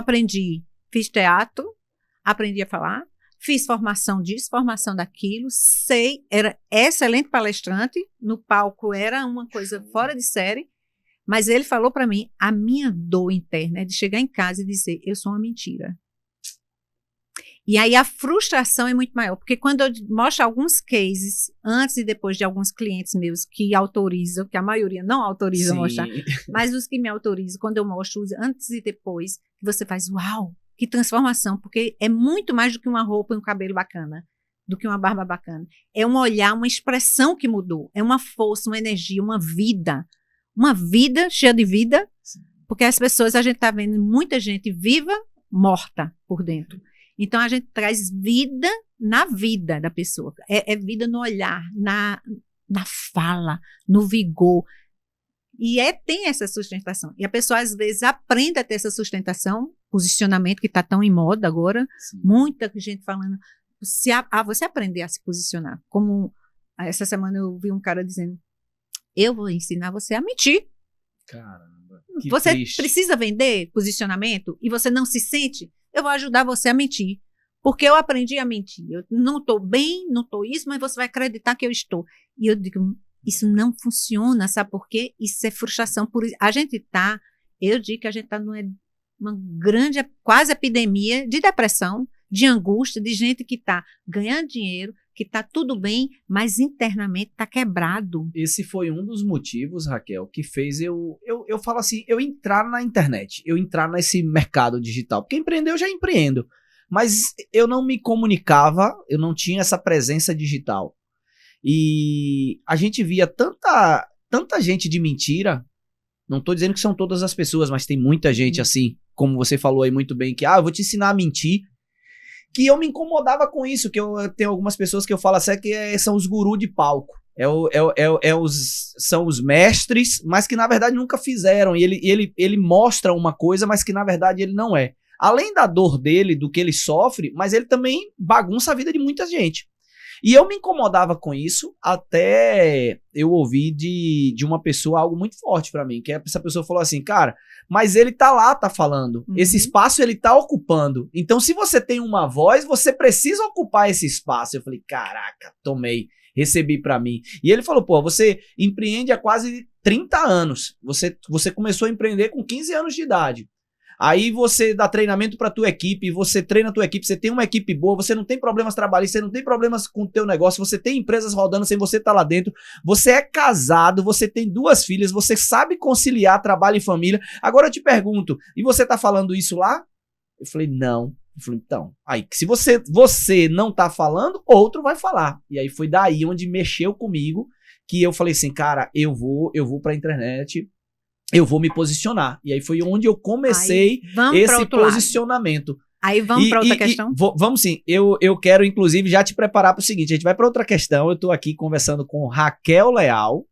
fiz teatro, aprendi a falar, fiz formação disso, formação daquilo, era excelente palestrante, no palco era uma coisa fora de série, mas ele falou para mim, a minha dor interna é de chegar em casa e dizer, eu sou uma mentira. E aí a frustração é muito maior, porque quando eu mostro alguns cases, antes e depois de alguns clientes meus que autorizam, que a maioria não autoriza a mostrar, mas os que me autorizam, quando eu mostro antes e depois, você faz, uau, que transformação, porque é muito mais do que uma roupa e um cabelo bacana, do que uma barba bacana. É um olhar, uma expressão que mudou, é uma força, uma energia, uma vida cheia de vida, porque as pessoas, a gente está vendo muita gente viva, morta por dentro. Então, a gente traz vida na vida da pessoa. É vida no olhar, na fala, no vigor. E tem essa sustentação. E a pessoa, às vezes, aprende a ter essa sustentação, posicionamento que está tão em moda agora. Sim. Muita gente falando, você aprender a se posicionar. Como essa semana eu vi um cara dizendo, eu vou ensinar você a mentir. Caramba, você triste. Precisa vender posicionamento e você não se sente... Eu vou ajudar você a mentir, porque eu aprendi a mentir. Eu não estou bem, não estou isso, mas você vai acreditar que eu estou. E eu digo, isso não funciona, sabe por quê? Isso é frustração. Eu digo que a gente está numa grande, quase epidemia de depressão, de angústia, de gente que está ganhando dinheiro, que está tudo bem, mas internamente está quebrado. Esse foi um dos motivos, Raquel, que fez eu falo assim, eu entrar na internet, eu entrar nesse mercado digital. Porque empreender eu já empreendo, mas eu não me comunicava, eu não tinha essa presença digital. E a gente via tanta gente de mentira, não estou dizendo que são todas as pessoas, mas tem muita gente assim, como você falou aí muito bem, que eu vou te ensinar a mentir, que eu me incomodava com isso, que eu tenho algumas pessoas que eu falo assim, que são os gurus de palco. São os mestres, mas que na verdade nunca fizeram. E ele mostra uma coisa, mas que na verdade ele não é. Além da dor dele, do que ele sofre, mas ele também bagunça a vida de muita gente. E eu me incomodava com isso, até eu ouvi de uma pessoa algo muito forte pra mim, que essa pessoa falou assim, cara, mas ele tá lá, tá falando, esse espaço ele tá ocupando, então se você tem uma voz, você precisa ocupar esse espaço. Eu falei, caraca, tomei, recebi pra mim. E ele falou, pô, você empreende há quase 30 anos, você começou a empreender com 15 anos de idade. Aí você dá treinamento para tua equipe, você treina a tua equipe, você tem uma equipe boa, você não tem problemas trabalhistas, você não tem problemas com o teu negócio, você tem empresas rodando sem você estar lá dentro, você é casado, você tem 2 filhas, você sabe conciliar trabalho e família. Agora eu te pergunto, e você tá falando isso lá? Eu falei, não. Eu falei, então, aí se você não tá falando, outro vai falar. E aí foi daí onde mexeu comigo, que eu falei assim, cara, eu vou pra internet, eu vou me posicionar. E aí foi onde eu comecei esse posicionamento. Lado. Aí vamos para outra questão? Vamos sim. Eu quero, inclusive, já te preparar para o seguinte. A gente vai para outra questão. Eu estou aqui conversando com Raquel Leal.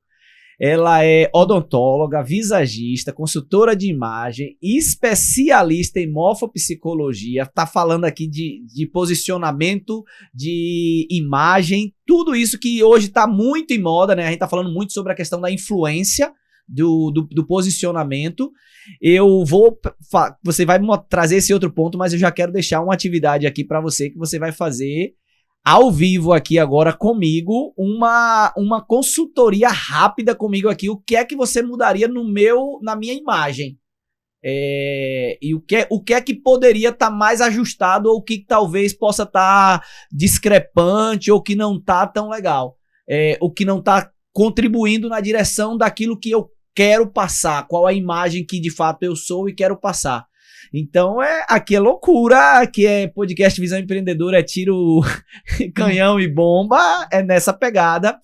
Ela é odontóloga, visagista, consultora de imagem, especialista em morfopsicologia. Está falando aqui de posicionamento, de imagem, tudo isso que hoje está muito em moda, né? A gente está falando muito sobre a questão da influência, do posicionamento. Você vai trazer esse outro ponto, mas eu já quero deixar uma atividade aqui para você que você vai fazer ao vivo aqui agora comigo, uma consultoria rápida comigo aqui. O que é que você mudaria na minha imagem? E o que é que poderia estar mais ajustado ou que talvez possa estar discrepante ou que não está tão legal? O que não está contribuindo na direção daquilo que eu quero passar, qual a imagem que de fato eu sou e quero passar. Então, aqui é loucura, aqui é podcast Visão Empreendedora, é tiro, canhão e bomba, é nessa pegada.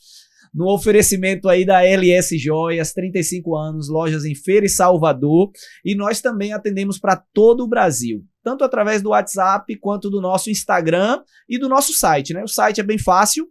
No oferecimento aí da LS Joias, 35 anos, lojas em Feira e Salvador, e nós também atendemos para todo o Brasil, tanto através do WhatsApp quanto do nosso Instagram e do nosso site, né? O site é bem fácil,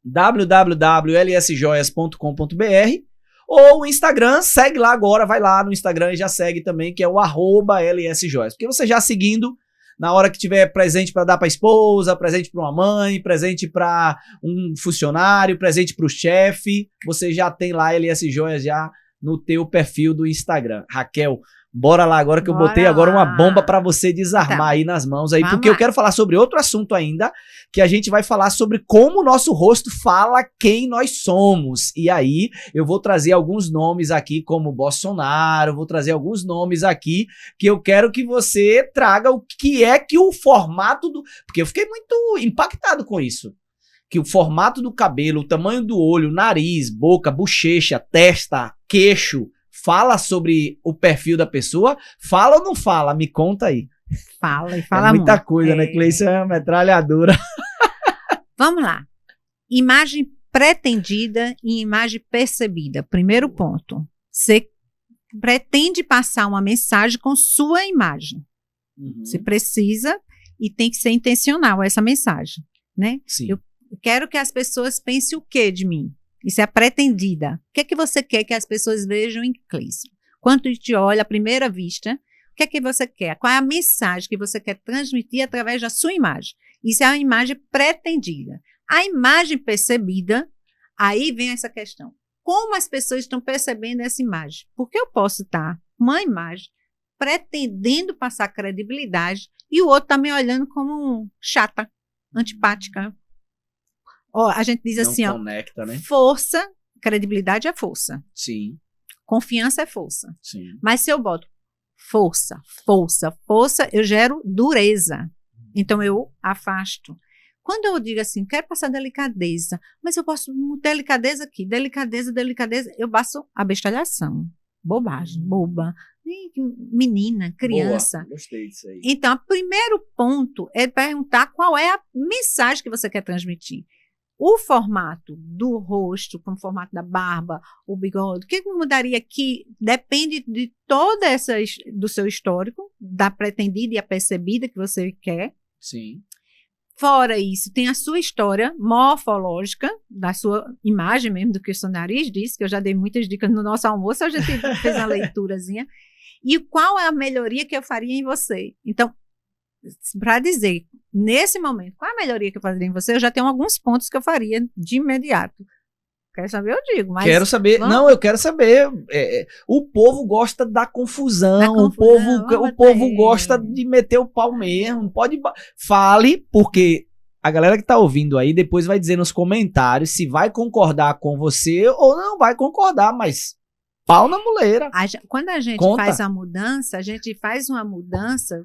www.lsjoias.com.br, ou o Instagram, segue lá agora, vai lá no Instagram e já segue também, que é o @LSJoias. Porque você já seguindo, na hora que tiver presente para dar para a esposa, presente para uma mãe, presente para um funcionário, presente para o chefe, você já tem lá LS Joias já no teu perfil do Instagram. Raquel, bora lá agora que eu botei agora uma bomba para você desarmar aí nas mãos aí, porque eu quero falar sobre outro assunto ainda, que a gente vai falar sobre como o nosso rosto fala quem nós somos. E aí eu vou trazer alguns nomes aqui, como Bolsonaro, vou trazer alguns nomes aqui que eu quero que você traga o que é que o formato do... Porque eu fiquei muito impactado com isso. Que o formato do cabelo, o tamanho do olho, nariz, boca, bochecha, testa, queixo, fala sobre o perfil da pessoa? Fala ou não fala? Me conta aí. Fala e fala muita muito. Coisa, né? Cleiton é uma metralhadora. Vamos lá. Imagem pretendida e imagem percebida. Primeiro ponto. Você pretende passar uma mensagem com sua imagem. Você precisa e tem que ser intencional essa mensagem, né? Sim. Eu quero que as pessoas pensem o quê de mim? Isso é a pretendida. O que é que você quer que as pessoas vejam em Cleison? Quando te olha à primeira vista, o que é que você quer? Qual é a mensagem que você quer transmitir através da sua imagem? Isso é a imagem pretendida. A imagem percebida, aí vem essa questão. Como as pessoas estão percebendo essa imagem? Porque eu posso estar com uma imagem pretendendo passar credibilidade e o outro está me olhando como chata, antipática. A gente diz assim, conecta, né? Força, credibilidade é força. Sim. Confiança é força. Sim. Mas se eu boto força, eu gero dureza. Então eu afasto. Quando eu digo assim, quero passar delicadeza, mas eu posso delicadeza aqui, delicadeza, eu passo abestalhação, bobagem, boba, menina, criança. Boa, gostei disso aí. Então, o primeiro ponto é perguntar qual é a mensagem que você quer transmitir. O formato do rosto, como o formato da barba, o bigode, o que mudaria aqui depende de do seu histórico, da pretendida e a percebida que você quer. Sim. Fora isso, tem a sua história morfológica, da sua imagem mesmo, do que o seu nariz disse, que eu já dei muitas dicas no nosso almoço, a gente fez uma leiturazinha. E qual é a melhoria que eu faria em você? Então, para dizer, nesse momento, qual é a melhoria que eu faria em você, eu já tenho alguns pontos que eu faria de imediato. Quer saber? Eu digo. Mas quero saber. Não, eu quero saber. O povo gosta da confusão. O povo gosta de meter o pau mesmo. Pode. Fale, porque a galera que tá ouvindo aí depois vai dizer nos comentários se vai concordar com você ou não vai concordar, mas pau na muleira. Quando a gente faz a mudança, a gente faz uma mudança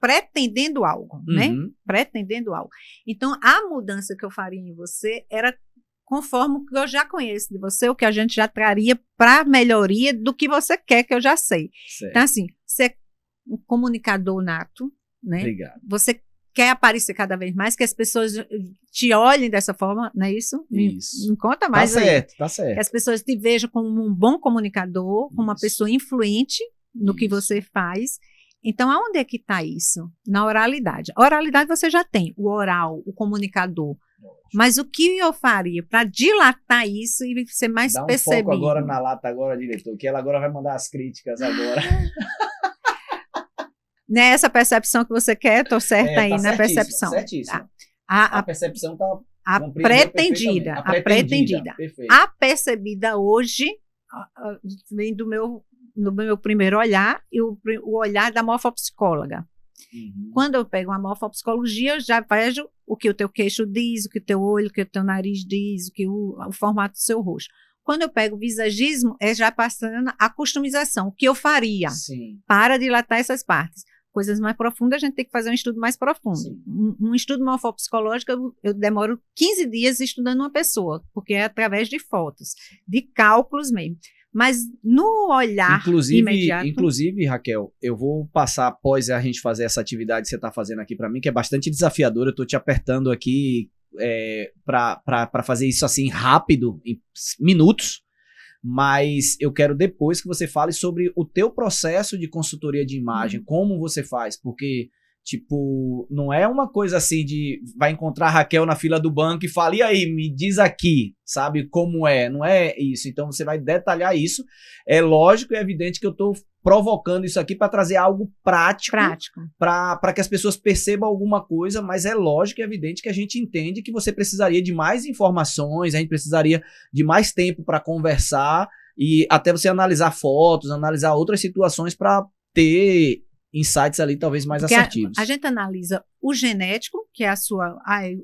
pretendendo algo, né? Pretendendo algo. Então, a mudança que eu faria em você era conforme o que eu já conheço de você, o que a gente já traria para melhoria do que você quer, que eu já sei. Certo. Então, assim, você é um comunicador nato, né? Obrigado. Você quer aparecer cada vez mais, que as pessoas te olhem dessa forma, não é isso? Isso. Me conta mais tá aí. Certo, tá certo. Que as pessoas te vejam como um bom comunicador, como uma pessoa influente no que você faz. Então, aonde é que está isso? Na oralidade. A oralidade você já tem, o oral, o comunicador. Mas o que eu faria para dilatar isso e ser mais percebido? Dá foco agora na lata agora, diretor, que ela agora vai mandar as críticas agora. Nessa percepção que você quer, estou certa aí na percepção. Certíssimo. A percepção está pretendida. A pretendida. Perfeito. A percebida hoje vem do meu primeiro olhar e o olhar da morfopsicóloga. Quando eu pego uma morfopsicologia, eu já vejo o que o teu queixo diz, o que o teu olho, o que o teu nariz diz, o que o formato do seu rosto. Quando eu pego o visagismo, é já passando a customização, o que eu faria para dilatar essas partes. Coisas mais profundas, a gente tem que fazer um estudo mais profundo. Um estudo morfopsicológico, eu demoro 15 dias estudando uma pessoa, porque é através de fotos, de cálculos mesmo. Mas no olhar imediato... Inclusive, Raquel, eu vou passar após a gente fazer essa atividade que você está fazendo aqui para mim, que é bastante desafiadora. Eu estou te apertando aqui para fazer isso assim rápido, em minutos. Mas eu quero depois que você fale sobre o teu processo de consultoria de imagem, como você faz, porque, tipo, não é uma coisa assim de vai encontrar a Raquel na fila do banco e fala, e aí, me diz aqui, sabe, como é, não é isso. Então você vai detalhar isso. É lógico e evidente que eu tô provocando isso aqui para trazer algo prático. Para que as pessoas percebam alguma coisa, mas é lógico e evidente que a gente entende que você precisaria de mais informações, a gente precisaria de mais tempo para conversar e até você analisar fotos, analisar outras situações para ter insights ali talvez mais assertivos. A gente analisa o genético, que é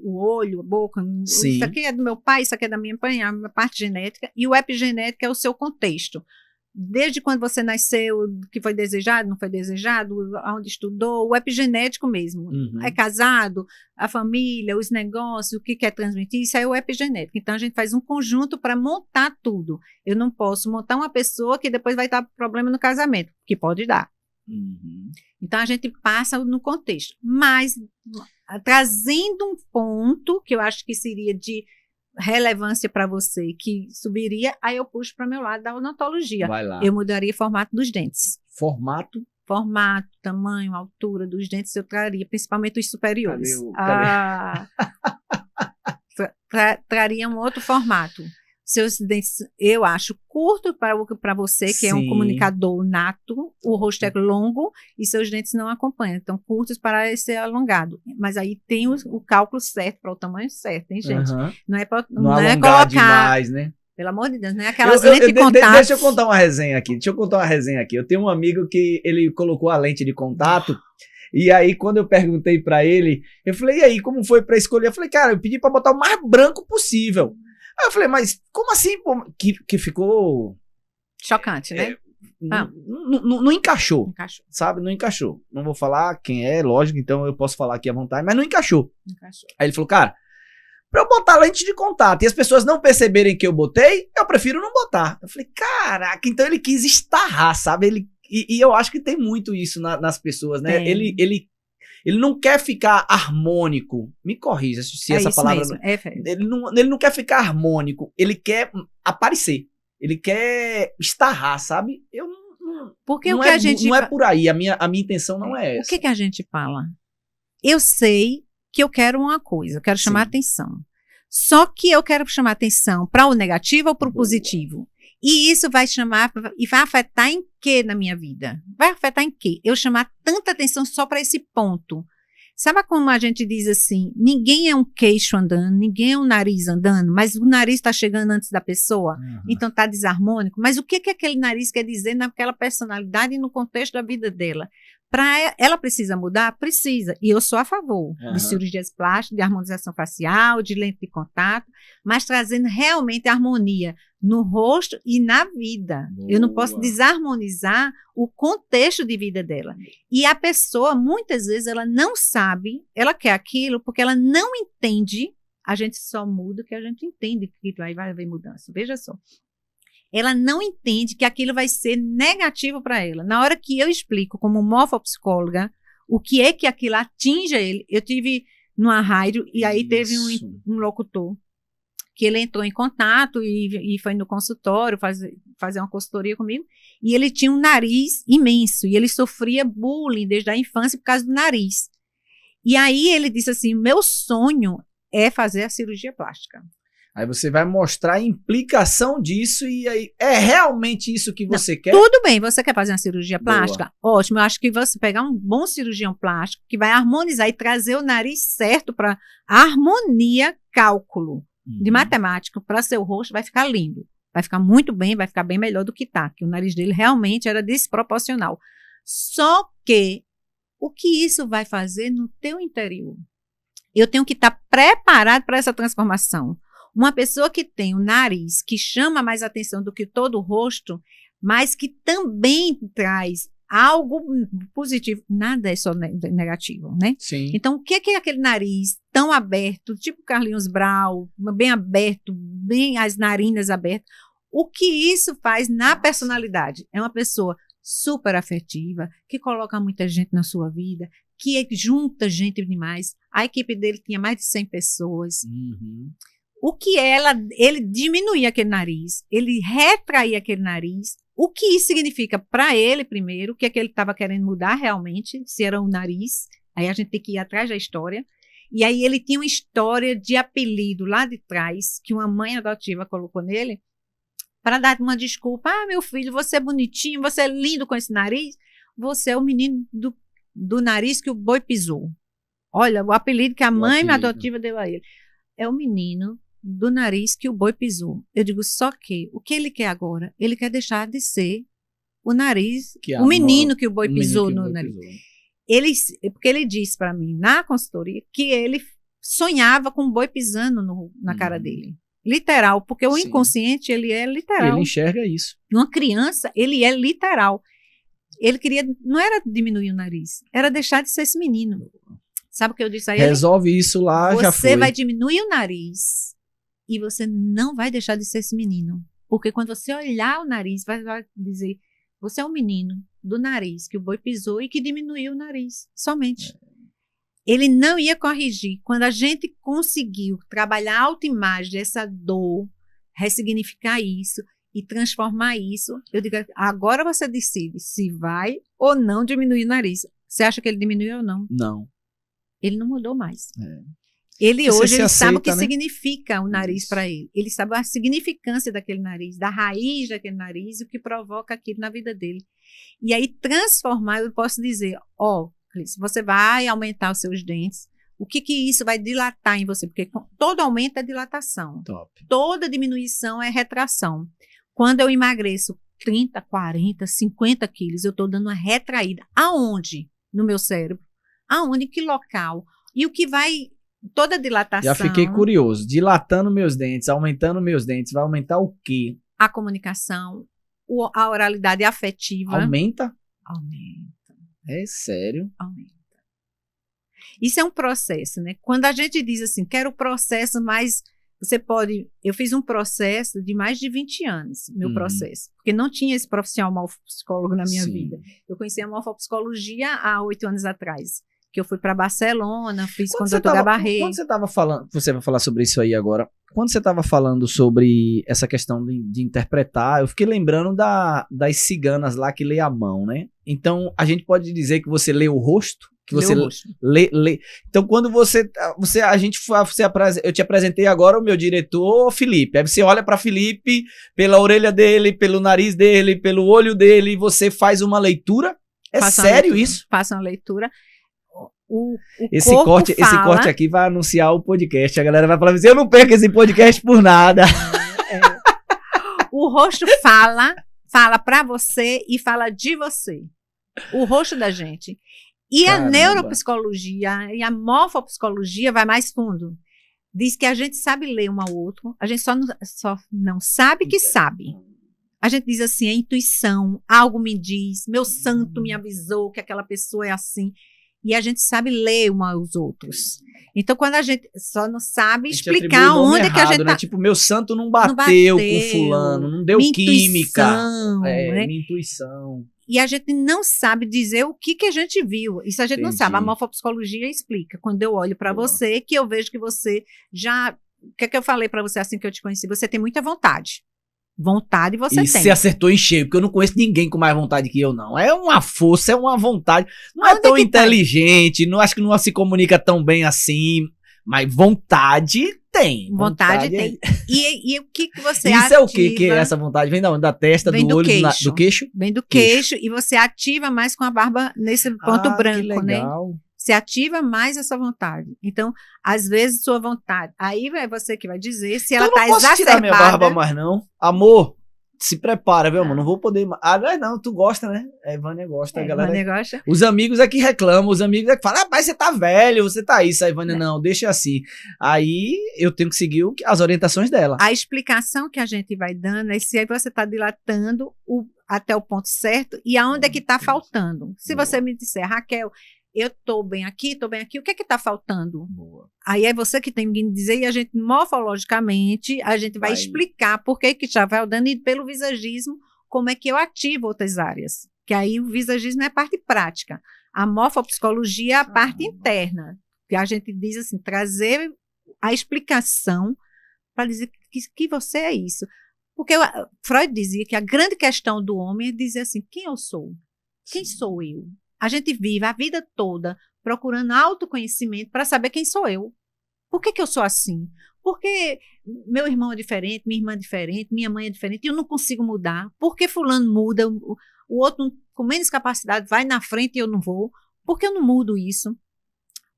o olho, a boca, isso aqui é do meu pai, isso aqui é da minha mãe, a parte genética, e o epigenético é o seu contexto. Desde quando você nasceu, que foi desejado, não foi desejado, onde estudou, o epigenético mesmo. É casado, a família, os negócios, o que quer transmitir, isso é o epigenético. Então, a gente faz um conjunto para montar tudo. Eu não posso montar uma pessoa que depois vai dar problema no casamento, que pode dar. Então, a gente passa no contexto. Mas, trazendo um ponto que eu acho que seria de relevância para você, que subiria, aí eu puxo para o meu lado da odontologia. Vai lá. Eu mudaria o formato dos dentes. Formato, tamanho, altura dos dentes, eu traria, principalmente os superiores. Traria um outro formato. Seus dentes, eu acho, curto para você, que é um comunicador nato, o rosto é longo e seus dentes não acompanham, então curtos para ser alongado. Mas aí tem o cálculo certo, para o tamanho certo, hein, gente? Não é colocar demais, né? Pelo amor de Deus, não é aquelas lentes de contato. Deixa eu contar uma resenha aqui. Eu tenho um amigo que ele colocou a lente de contato. E aí, quando eu perguntei para ele, eu falei, e aí, como foi para escolher? Eu falei, cara, eu pedi para botar o mais branco possível. Aí eu falei, mas como assim? Pô? Que ficou... Chocante, né? Não encaixou, sabe? Não encaixou. Não vou falar quem é, lógico, então eu posso falar aqui à vontade, mas não encaixou. Aí ele falou, cara, pra eu botar lente de contato e as pessoas não perceberem que eu botei, eu prefiro não botar. Eu falei, caraca, então ele quis estarrar, sabe? E eu acho que tem muito isso nas pessoas, né? Ele não quer ficar harmônico. Me corrija se essa palavra... Ele não quer ficar harmônico. Ele quer aparecer. Ele quer estarrar, sabe? Não é por aí. A minha intenção não é essa. O que a gente fala? Eu sei que eu quero uma coisa. Eu quero chamar atenção. Só que eu quero chamar atenção para o negativo ou para o positivo. E isso vai afetar em quê na minha vida? Vai afetar em quê? Eu chamar tanta atenção só para esse ponto. Sabe como a gente diz assim, ninguém é um queixo andando, ninguém é um nariz andando, mas o nariz está chegando antes da pessoa, então está desarmônico. Mas o que aquele nariz quer dizer naquela personalidade e no contexto da vida dela? Ela precisa mudar? Precisa. E eu sou a favor de cirurgias plásticas, de harmonização facial, de lente de contato, mas trazendo realmente harmonia no rosto e na vida. Eu não posso desarmonizar o contexto de vida dela. E a pessoa, muitas vezes, ela não sabe, ela quer aquilo porque ela não entende. A gente só muda o que a gente entende que vai haver mudança. Veja só. Ela não entende que aquilo vai ser negativo para ela. Na hora que eu explico como morfopsicóloga o que é que aquilo atinge ele, eu tive numa rádio e aí teve um locutor que ele entrou em contato e foi no consultório fazer uma consultoria comigo, e ele tinha um nariz imenso, e ele sofria bullying desde a infância por causa do nariz. E aí ele disse assim, meu sonho é fazer a cirurgia plástica. Aí você vai mostrar a implicação disso e aí é realmente isso que você quer? Tudo bem, você quer fazer uma cirurgia plástica? Boa. Ótimo, eu acho que você pegar um bom cirurgião plástico que vai harmonizar e trazer o nariz certo para harmonia, cálculo de matemática para seu rosto, vai ficar lindo. Vai ficar muito bem, vai ficar bem melhor do que tá, que o nariz dele realmente era desproporcional. Só que O que isso vai fazer no teu interior? Eu tenho que estar preparado para essa transformação. Uma pessoa que tem o nariz, que chama mais atenção do que todo o rosto, mas que também traz algo positivo. Nada é só negativo, né? Sim. Então, o que é aquele nariz tão aberto, tipo Carlinhos Brau, bem aberto, bem as narinas abertas? O que isso faz na personalidade? É uma pessoa super afetiva, que coloca muita gente na sua vida, que junta gente demais. A equipe dele tinha mais de 100 pessoas. O que ele diminuía aquele nariz, ele retraía aquele nariz. O que isso significa para ele, primeiro, o que é que ele estava querendo mudar realmente, se era o nariz, aí a gente tem que ir atrás da história. E aí ele tinha uma história de apelido lá de trás, que uma mãe adotiva colocou nele, para dar uma desculpa. Ah, meu filho, você é bonitinho, você é lindo com esse nariz, você é o menino do nariz que o boi pisou. Olha, o apelido que a mãe adotiva deu a ele. É o menino do nariz que o boi pisou. Eu digo, só que, o que ele quer agora? Ele quer deixar de ser o nariz, o menino que o boi pisou no nariz. Porque ele disse para mim, na consultoria, que ele sonhava com o boi pisando na cara dele. Literal, porque o inconsciente, ele é literal. Ele enxerga isso. Uma criança, ele é literal. Ele queria, não era diminuir o nariz, era deixar de ser esse menino. Sabe o que eu disse a ele? Resolve isso lá, já foi. Você vai diminuir o nariz e você não vai deixar de ser esse menino. Porque quando você olhar o nariz, vai dizer, você é um menino do nariz que o boi pisou e que diminuiu o nariz, somente. Ele não ia corrigir. Quando a gente conseguiu trabalhar a autoimagem dessa dor, ressignificar isso e transformar isso, eu digo, agora você decide se vai ou não diminuir o nariz. Você acha que ele diminuiu ou não? Não. Ele não mudou mais. Ele hoje ele sabe o que significa o nariz para ele. Ele sabe a significância daquele nariz, da raiz daquele nariz e o que provoca aquilo na vida dele. E aí transformar, eu posso dizer, Clícia, você vai aumentar os seus dentes. O que isso vai dilatar em você? Porque todo aumento é dilatação. Top. Toda diminuição é retração. Quando eu emagreço 30, 40, 50 quilos, eu estou dando uma retraída. Aonde? No meu cérebro. Aonde? Em que local? E o que vai... Toda dilatação... Já fiquei curioso. Dilatando meus dentes, aumentando meus dentes, vai aumentar o quê? A comunicação, a oralidade afetiva. Aumenta? Aumenta. É sério? Aumenta. Isso é um processo, né? Quando a gente diz assim, quero o processo, mas você pode... Eu fiz um processo de mais de 20 anos, meu processo. Porque não tinha esse profissional morfopsicólogo na minha vida. Eu conheci a morfopsicologia há 8 anos atrás. Que eu fui para Barcelona, fiz com o Dr. Gabarret. Quando você estava falando, você vai falar sobre isso aí agora, quando você estava falando sobre essa questão de interpretar, eu fiquei lembrando das ciganas lá que lê a mão, né? Então, a gente pode dizer que você lê o rosto? Que você lê. Então, quando eu te apresentei agora o meu diretor, Felipe. Aí você olha para Felipe, pela orelha dele, pelo nariz dele, pelo olho dele, e você faz uma leitura? Sério isso? Faça uma leitura. Esse corte aqui vai anunciar o podcast. A galera vai falar assim, eu não perco esse podcast por nada. O rosto fala para você e fala de você. O rosto da gente. E Caramba. A neuropsicologia e a morfopsicologia vai mais fundo. Diz que a gente sabe ler um ao outro, a gente só não sabe que sabe. A gente diz assim, a intuição, algo me diz, meu santo me avisou que aquela pessoa é assim. E a gente sabe ler um aos outros. Então, quando a gente só não sabe explicar onde é que a gente tá... Tipo, meu santo não bateu com fulano, não deu química. Minha intuição. E a gente não sabe dizer o que a gente viu. Isso a gente não sabe. A morfopsicologia explica. Quando eu olho para você, que eu vejo que você já... O que é que eu falei para você assim que eu te conheci? Você tem muita vontade. Vontade você tem. E você acertou em cheio, porque eu não conheço ninguém com mais vontade que eu, não. É uma força, é uma vontade. Não é tão inteligente, não acho que não se comunica tão bem assim, mas vontade tem. Vontade tem. E o que você Isso ativa? É o quê? Que é essa vontade? Vem da onde? Da testa, do olho, do queixo? Vem do queixo, e você ativa mais com a barba nesse ponto branco, que legal. Né? Você ativa mais essa vontade. Então, às vezes, sua vontade... Aí é você que vai dizer se ela está exacerbada... Eu não posso tirar minha barba mais, não. Amor, se prepara, viu, amor? Não vou poder... não, tu gosta, né? A Ivânia gosta, a galera... Ivânia gosta. Os amigos é que reclamam, os amigos é que falam, mas você tá velho, você tá isso. A Ivânia, não, deixa assim. Aí eu tenho que seguir as orientações dela. A explicação que a gente vai dando é se aí você tá dilatando até o ponto certo e aonde é que tá faltando. Se você me disser, Raquel, eu tô bem aqui, o que é que tá faltando? Boa. Aí é você que tem que dizer e a gente, morfologicamente, a gente vai explicar por que está faltando e pelo visagismo, como é que eu ativo outras áreas. Que aí o visagismo é a parte prática. A morfopsicologia é a parte interna. Que a gente diz assim, trazer a explicação para dizer que você é isso. Porque Freud dizia que a grande questão do homem é dizer assim, quem eu sou? Quem sou eu? A gente vive a vida toda procurando autoconhecimento para saber quem sou eu. Por que eu sou assim? Porque meu irmão é diferente, minha irmã é diferente, minha mãe é diferente, e eu não consigo mudar. Por que fulano muda, o outro com menos capacidade vai na frente e eu não vou? Por que eu não mudo isso?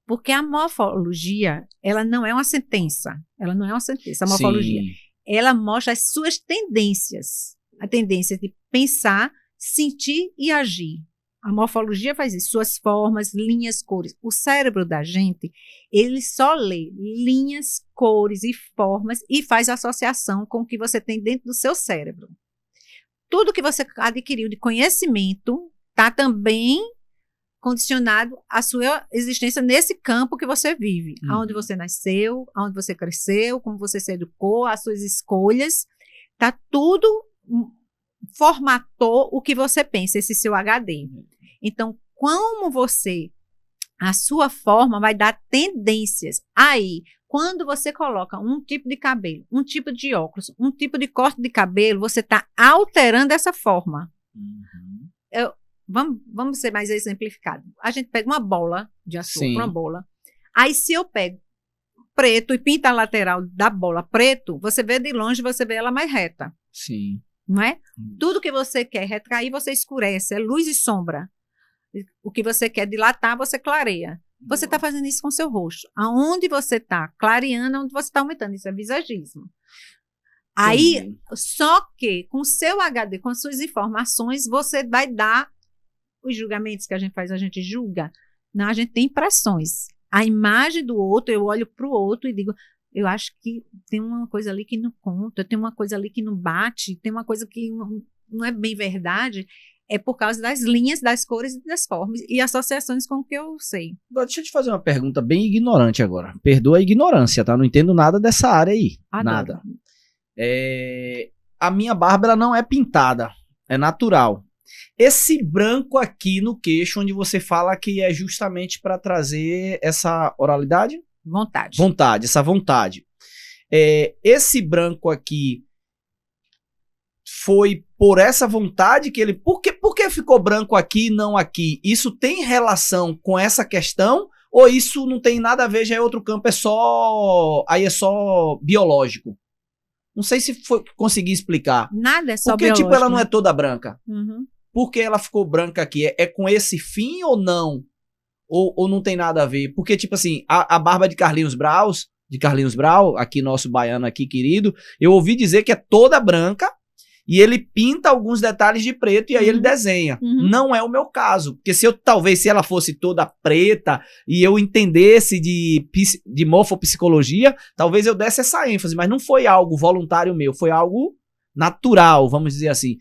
Porque a morfologia, ela não é uma sentença. Ela não é uma sentença, a morfologia. Sim. Ela mostra as suas tendências. A tendência de pensar, sentir e agir. A morfologia faz isso, suas formas, linhas, cores. O cérebro da gente, ele só lê linhas, cores e formas e faz associação com o que você tem dentro do seu cérebro. Tudo que você adquiriu de conhecimento está também condicionado à sua existência nesse campo que você vive. Aonde você nasceu, aonde você cresceu, como você se educou, as suas escolhas. Está tudo formatou o que você pensa, esse seu HD. Então, como a sua forma vai dar tendências. Aí, quando você coloca um tipo de cabelo, um tipo de óculos, um tipo de corte de cabelo, você está alterando essa forma. Vamos ser mais exemplificado. A gente pega uma bola de açúcar, uma bola. Aí, se eu pego preto e pinto a lateral da bola preto, você vê de longe, você vê ela mais reta. Sim. Não é? Tudo que você quer retrair, você escurece, é luz e sombra. O que você quer dilatar, você clareia. Você está fazendo isso com o seu rosto. Aonde você está clareando, aonde você está aumentando. Isso é visagismo. Aí, só que com o seu HD, com as suas informações, você vai dar os julgamentos que a gente faz, a gente julga. Não, a gente tem impressões. A imagem do outro, eu olho para o outro e digo, eu acho que tem uma coisa ali que não conta, tem uma coisa ali que não bate, tem uma coisa que não é bem verdade. É por causa das linhas, das cores e das formas e associações com o que eu sei. Agora, deixa eu te fazer uma pergunta bem ignorante agora. Perdoa a ignorância, tá? Não entendo nada dessa área aí. Adoro. Nada. A minha barba ela não é pintada, é natural. Esse branco aqui no queixo, onde você fala que é justamente para trazer essa oralidade? Vontade, essa vontade. Esse branco aqui foi por essa vontade que ele... Por que ficou branco aqui e não aqui? Isso tem relação com essa questão? Ou isso não tem nada a ver, já é outro campo, aí é só biológico? Não sei se consegui explicar. Nada é só porque, biológico. Porque, ela não é toda branca. Uhum. Por que ela ficou branca aqui? É com esse fim ou não? Ou não tem nada a ver? Porque, tipo assim, a barba de Carlinhos Brau, aqui nosso baiano aqui querido, eu ouvi dizer que é toda branca e ele pinta alguns detalhes de preto e aí ele desenha. Não é o meu caso. Porque se ela fosse toda preta e eu entendesse de morfopsicologia, talvez eu desse essa ênfase, mas não foi algo voluntário meu, foi algo natural, vamos dizer assim.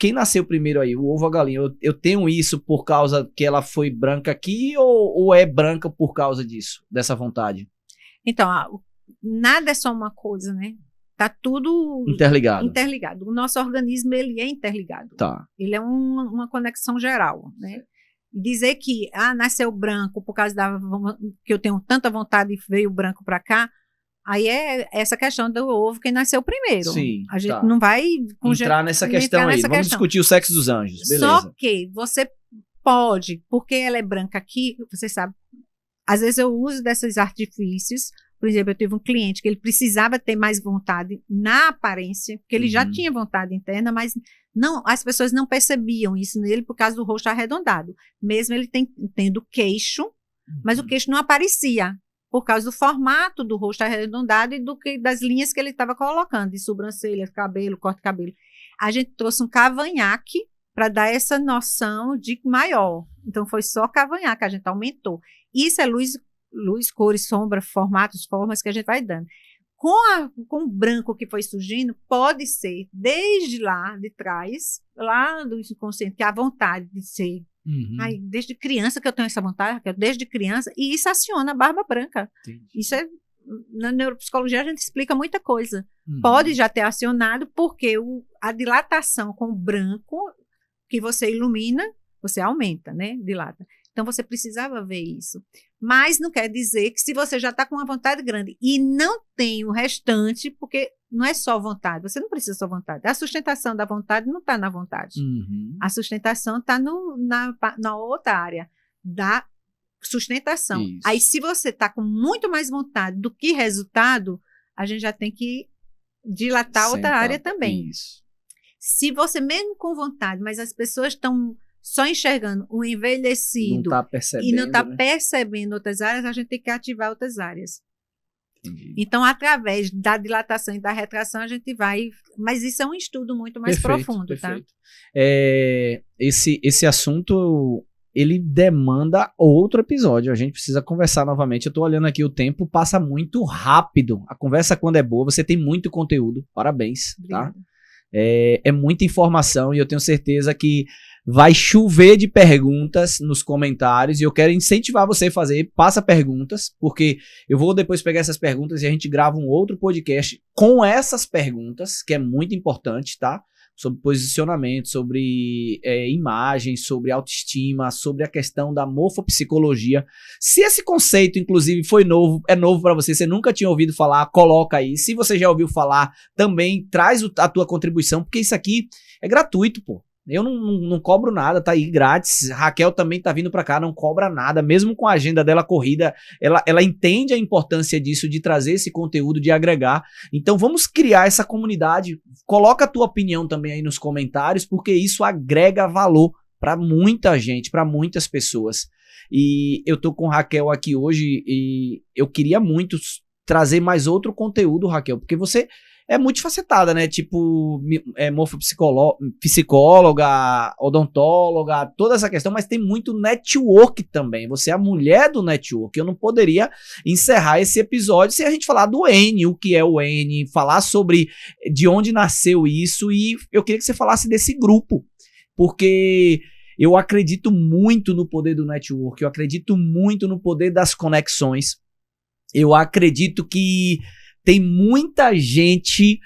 Quem nasceu primeiro aí, o ovo ou a galinha? Eu tenho isso por causa que ela foi branca aqui ou é branca por causa disso, dessa vontade? Então, nada é só uma coisa, né? Tá tudo interligado. O nosso organismo, ele é interligado. Tá. Ele é uma conexão geral, né? Dizer que, nasceu branco por causa que eu tenho tanta vontade e veio branco para cá, aí é essa questão do ovo, quem nasceu primeiro. Sim, a gente não vai entrar nessa questão aí. Vamos discutir o sexo dos anjos, beleza. Só que você pode, porque ela é branca aqui, você sabe, às vezes eu uso desses artifícios. Por exemplo, eu tive um cliente que ele precisava ter mais vontade na aparência, porque ele já tinha vontade interna, mas as pessoas não percebiam isso nele por causa do rosto arredondado. Mesmo ele tendo queixo, mas o queixo não aparecia. por causa do formato do rosto arredondado e das linhas que ele estava colocando, de sobrancelha, cabelo, corte de cabelo. A gente trouxe um cavanhaque para dar essa noção de maior. Então, foi só cavanhaque, a gente aumentou. Isso é luz, cores, sombra, formatos, formas que a gente vai dando. Com o branco que foi surgindo, pode ser desde lá de trás, lá do inconsciente, que é a vontade de ser. Ai, desde criança que eu tenho essa vontade, desde criança, e isso aciona a barba branca. Entendi. Isso é, na neuropsicologia a gente explica muita coisa. Pode já ter acionado, porque a dilatação com o branco, que você ilumina, você aumenta, né? Dilata. Então, você precisava ver isso. Mas não quer dizer que se você já está com uma vontade grande e não tem o restante, porque não é só vontade, você não precisa só vontade. A sustentação da vontade não está na vontade. A sustentação está na outra área da sustentação. Isso. Aí, se você está com muito mais vontade do que resultado, a gente já tem que dilatar outra área também. Isso. Se você, mesmo com vontade, mas as pessoas estão só enxergando o envelhecido e não está percebendo outras áreas, a gente tem que ativar outras áreas. Entendi. Então, através da dilatação e da retração, a gente vai... Mas isso é um estudo muito mais profundo, perfeito. Tá? Esse assunto, ele demanda outro episódio. A gente precisa conversar novamente. Eu estou olhando aqui, o tempo passa muito rápido. A conversa, quando é boa, você tem muito conteúdo. Parabéns, obrigada. Tá? É muita informação e eu tenho certeza que vai chover de perguntas nos comentários e eu quero incentivar você a fazer, passa perguntas, porque eu vou depois pegar essas perguntas e a gente grava um outro podcast com essas perguntas, que é muito importante, tá? Sobre posicionamento, sobre imagem, sobre autoestima, sobre a questão da morfopsicologia. Se esse conceito, inclusive, é novo para você, você nunca tinha ouvido falar, coloca aí. Se você já ouviu falar, também traz a tua contribuição, porque isso aqui é gratuito, pô. Eu não cobro nada, tá aí grátis. Raquel também tá vindo pra cá, não cobra nada, mesmo com a agenda dela corrida, ela entende a importância disso, de trazer esse conteúdo, de agregar. Então vamos criar essa comunidade, coloca a tua opinião também aí nos comentários, porque isso agrega valor pra muita gente, pra muitas pessoas. E eu tô com Raquel aqui hoje e eu queria muito trazer mais outro conteúdo, Raquel, porque você é multifacetada, né? Tipo, psicóloga, odontóloga, toda essa questão, mas tem muito network também. Você é a mulher do network. Eu não poderia encerrar esse episódio sem a gente falar do N, o que é o N, falar sobre de onde nasceu isso, e eu queria que você falasse desse grupo, porque eu acredito muito no poder do network, eu acredito muito no poder das conexões, eu acredito que tem muita gente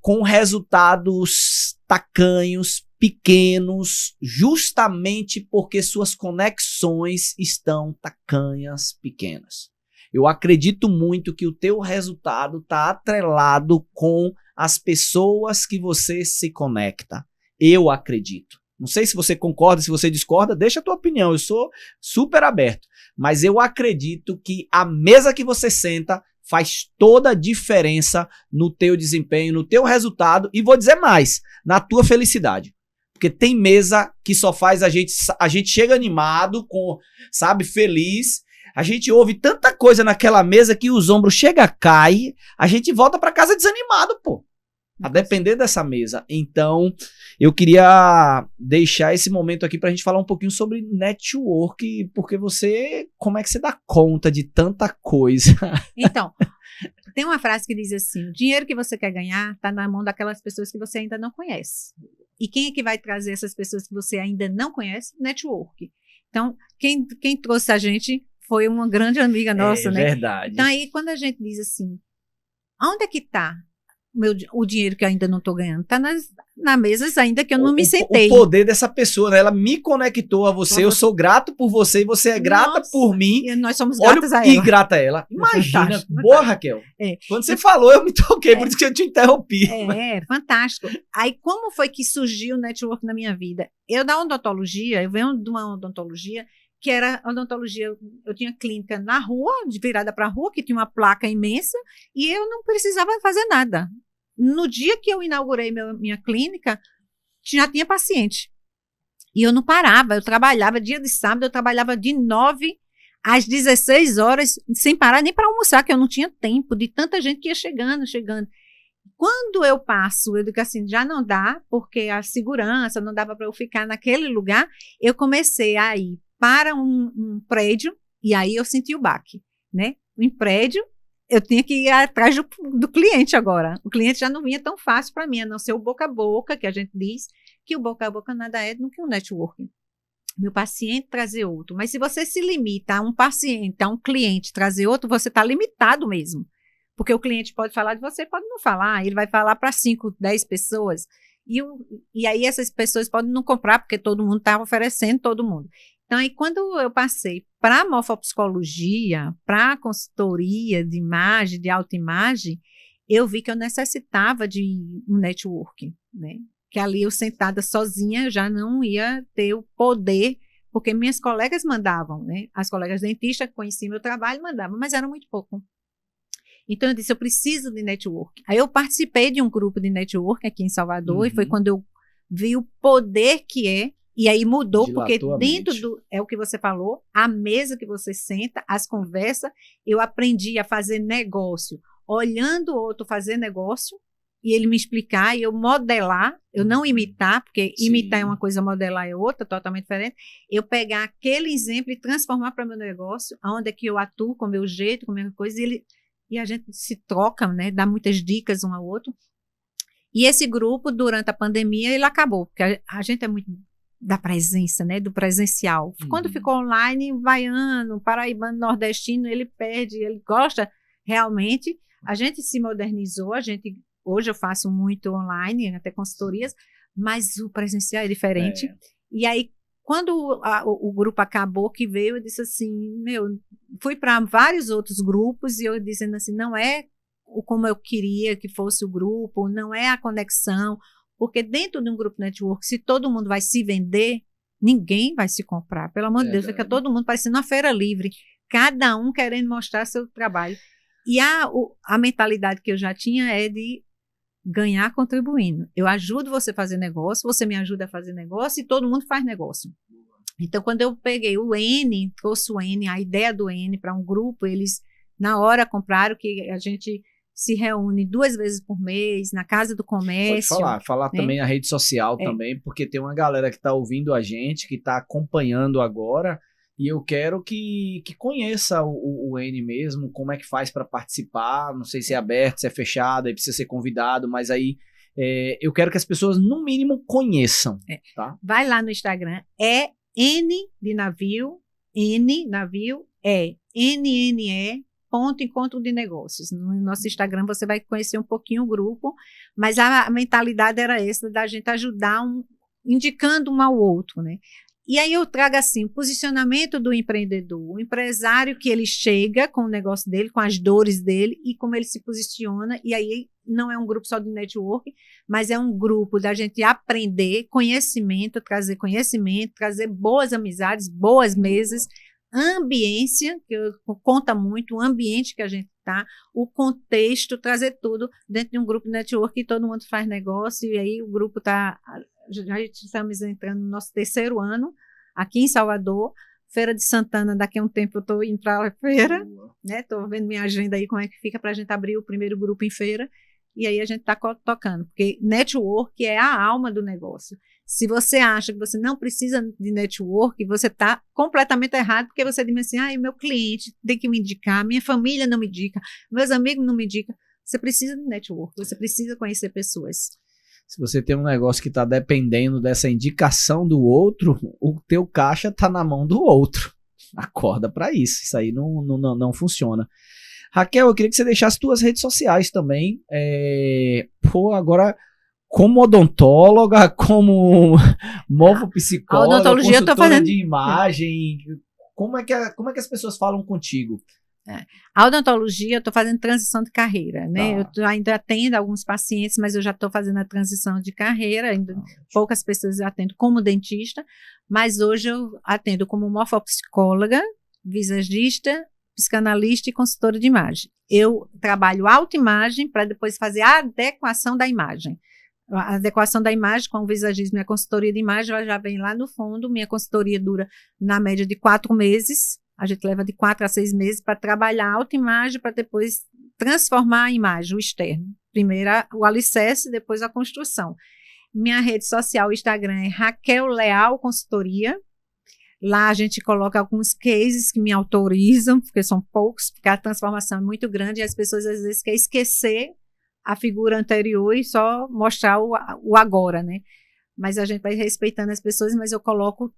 com resultados tacanhos, pequenos, justamente porque suas conexões estão tacanhas, pequenas. Eu acredito muito que o teu resultado está atrelado com as pessoas que você se conecta. Eu acredito. Não sei se você concorda, se você discorda, deixa a tua opinião, eu sou super aberto. Mas eu acredito que a mesa que você senta faz toda a diferença no teu desempenho, no teu resultado e vou dizer mais, na tua felicidade. Porque tem mesa que só faz a gente chega animado, sabe, feliz, a gente ouve tanta coisa naquela mesa que os ombros cai, a gente volta para casa desanimado, pô. A depender dessa mesa. Então, eu queria deixar esse momento aqui pra gente falar um pouquinho sobre network, porque como é que você dá conta de tanta coisa? Então, tem uma frase que diz assim, o dinheiro que você quer ganhar tá na mão daquelas pessoas que você ainda não conhece. E quem é que vai trazer essas pessoas que você ainda não conhece? Network. Então, quem trouxe a gente foi uma grande amiga nossa, né? É verdade. Então, aí, quando a gente diz assim, onde é que tá o dinheiro que eu ainda não estou ganhando? Está na mesa ainda que eu não me sentei. O poder dessa pessoa, né? Ela me conectou a você, eu sou grato por você e você é grata por mim. E nós somos gratas a ela. E grata a ela. Imagina, fantástico, boa, Raquel. Quando você falou, eu me toquei, por isso que eu te interrompi. Fantástico. Aí, como foi que surgiu o network na minha vida? Eu venho de uma odontologia que era odontologia, eu tinha clínica na rua, virada para a rua, que tinha uma placa imensa, e eu não precisava fazer nada. No dia que eu inaugurei minha clínica, já tinha paciente. E eu não parava, eu trabalhava dia de sábado, eu trabalhava de 9 às 16 horas, sem parar nem para almoçar, que eu não tinha tempo, de tanta gente que ia chegando. Quando eu passo, eu digo assim, já não dá, porque a segurança não dava para eu ficar naquele lugar, eu comecei a ir para um prédio, e aí eu senti o baque, né? Em prédio, eu tinha que ir atrás do cliente agora. O cliente já não vinha tão fácil para mim, a não ser o boca a boca, que a gente diz que o boca a boca nada é do que um networking. Meu paciente trazer outro. Mas se você se limita a um paciente, a um cliente trazer outro, você está limitado mesmo. Porque o cliente pode falar de você, pode não falar. Ele vai falar para 5, 10 pessoas. E aí essas pessoas podem não comprar, porque todo mundo está oferecendo todo mundo. Então, aí quando eu passei para a morfopsicologia, para a consultoria de imagem, de autoimagem, eu vi que eu necessitava de um networking, né? Que ali eu sentada sozinha já não ia ter o poder, porque minhas colegas mandavam, né? As colegas dentistas que conheciam meu trabalho mandavam, mas era muito pouco. Então eu disse, eu preciso de network. Aí eu participei de um grupo de network aqui em Salvador, e foi quando eu vi o poder que é, e aí mudou, porque dentro do, é o que você falou, a mesa que você senta, as conversas, eu aprendi a fazer negócio, olhando o outro fazer negócio, e ele me explicar, e eu modelar, eu não imitar, porque imitar é uma coisa, modelar é outra, totalmente diferente. Eu pegar aquele exemplo e transformar para meu negócio, onde é que eu atuo, com o meu jeito, com a minha coisa, e a gente se troca, né, dá muitas dicas um ao outro. E esse grupo, durante a pandemia, ele acabou, porque a gente é muito da presença, né, do presencial. Quando ficou online, baiano, paraibano, nordestino, ele perde, ele gosta realmente. A gente se modernizou, hoje eu faço muito online, até consultorias, mas o presencial é diferente. E aí, quando o grupo acabou, que veio, eu disse assim, fui para vários outros grupos, e eu dizendo assim, não é como eu queria que fosse o grupo, não é a conexão, porque dentro de um grupo network, se todo mundo vai se vender, ninguém vai se comprar. Pelo amor de Deus, fica todo mundo parecendo uma feira livre, cada um querendo mostrar seu trabalho. E a mentalidade que eu já tinha é de ganhar contribuindo. Eu ajudo você a fazer negócio, você me ajuda a fazer negócio, e todo mundo faz negócio. Então, quando eu peguei o N, trouxe o N, a ideia do N para um grupo, eles na hora compraram, que a gente se reúne 2 vezes por mês na Casa do Comércio. Pode falar né? Também a rede social também, porque tem uma galera que está ouvindo a gente, que está acompanhando agora, e eu quero que conheça o N mesmo, como é que faz para participar, não sei se é aberto, se é fechado, aí precisa ser convidado, mas aí eu quero que as pessoas, no mínimo, conheçam. Tá? Vai lá no Instagram, N de navio, NNE, ponto encontro de negócios. No nosso Instagram você vai conhecer um pouquinho o grupo, mas a mentalidade era essa, da gente ajudar, indicando um ao outro, né? E aí eu trago assim, o posicionamento do empreendedor, o empresário que ele chega com o negócio dele, com as dores dele, e como ele se posiciona, e aí não é um grupo só de network, mas é um grupo da gente aprender conhecimento, trazer boas amizades, boas mesas, ambiência, que conta muito, o ambiente que a gente está, o contexto, trazer tudo dentro de um grupo de network que todo mundo faz negócio, e aí o grupo está... Já estamos entrando no nosso 3º ano, aqui em Salvador, Feira de Santana, daqui a um tempo eu estou indo para a feira, né? Estou vendo minha agenda aí, como é que fica para a gente abrir o primeiro grupo em feira, e aí a gente está tocando, porque network é a alma do negócio. Se você acha que você não precisa de network, você está completamente errado, porque você diz assim, meu cliente tem que me indicar, minha família não me indica, meus amigos não me indicam. Você precisa de network, você precisa conhecer pessoas. Se você tem um negócio que está dependendo dessa indicação do outro, o teu caixa está na mão do outro. Acorda para isso. Isso aí não funciona. Raquel, eu queria que você deixasse suas redes sociais também. Agora, como odontóloga, como morfopsicóloga, odontologia consultora eu tô fazendo de imagem, como é que as pessoas falam contigo? A odontologia, eu estou fazendo transição de carreira, né? Tá. Eu ainda atendo alguns pacientes, mas eu já estou fazendo a transição de carreira, ainda poucas pessoas eu atendo como dentista, mas hoje eu atendo como morfopsicóloga, visagista, psicanalista e consultora de imagem. Eu trabalho autoimagem para depois fazer a adequação da imagem. A adequação da imagem com o visagismo e a consultoria de imagem, ela já vem lá no fundo. Minha consultoria dura na média de 4 meses, A gente leva de 4 a 6 meses para trabalhar a autoimagem, para depois transformar a imagem, o externo. Primeiro o alicerce, depois a construção. Minha rede social, o Instagram, é Raquel Leal Consultoria. Lá a gente coloca alguns cases que me autorizam, porque são poucos, porque a transformação é muito grande e as pessoas às vezes querem esquecer a figura anterior e só mostrar o agora, né? Mas a gente vai respeitando as pessoas, mas eu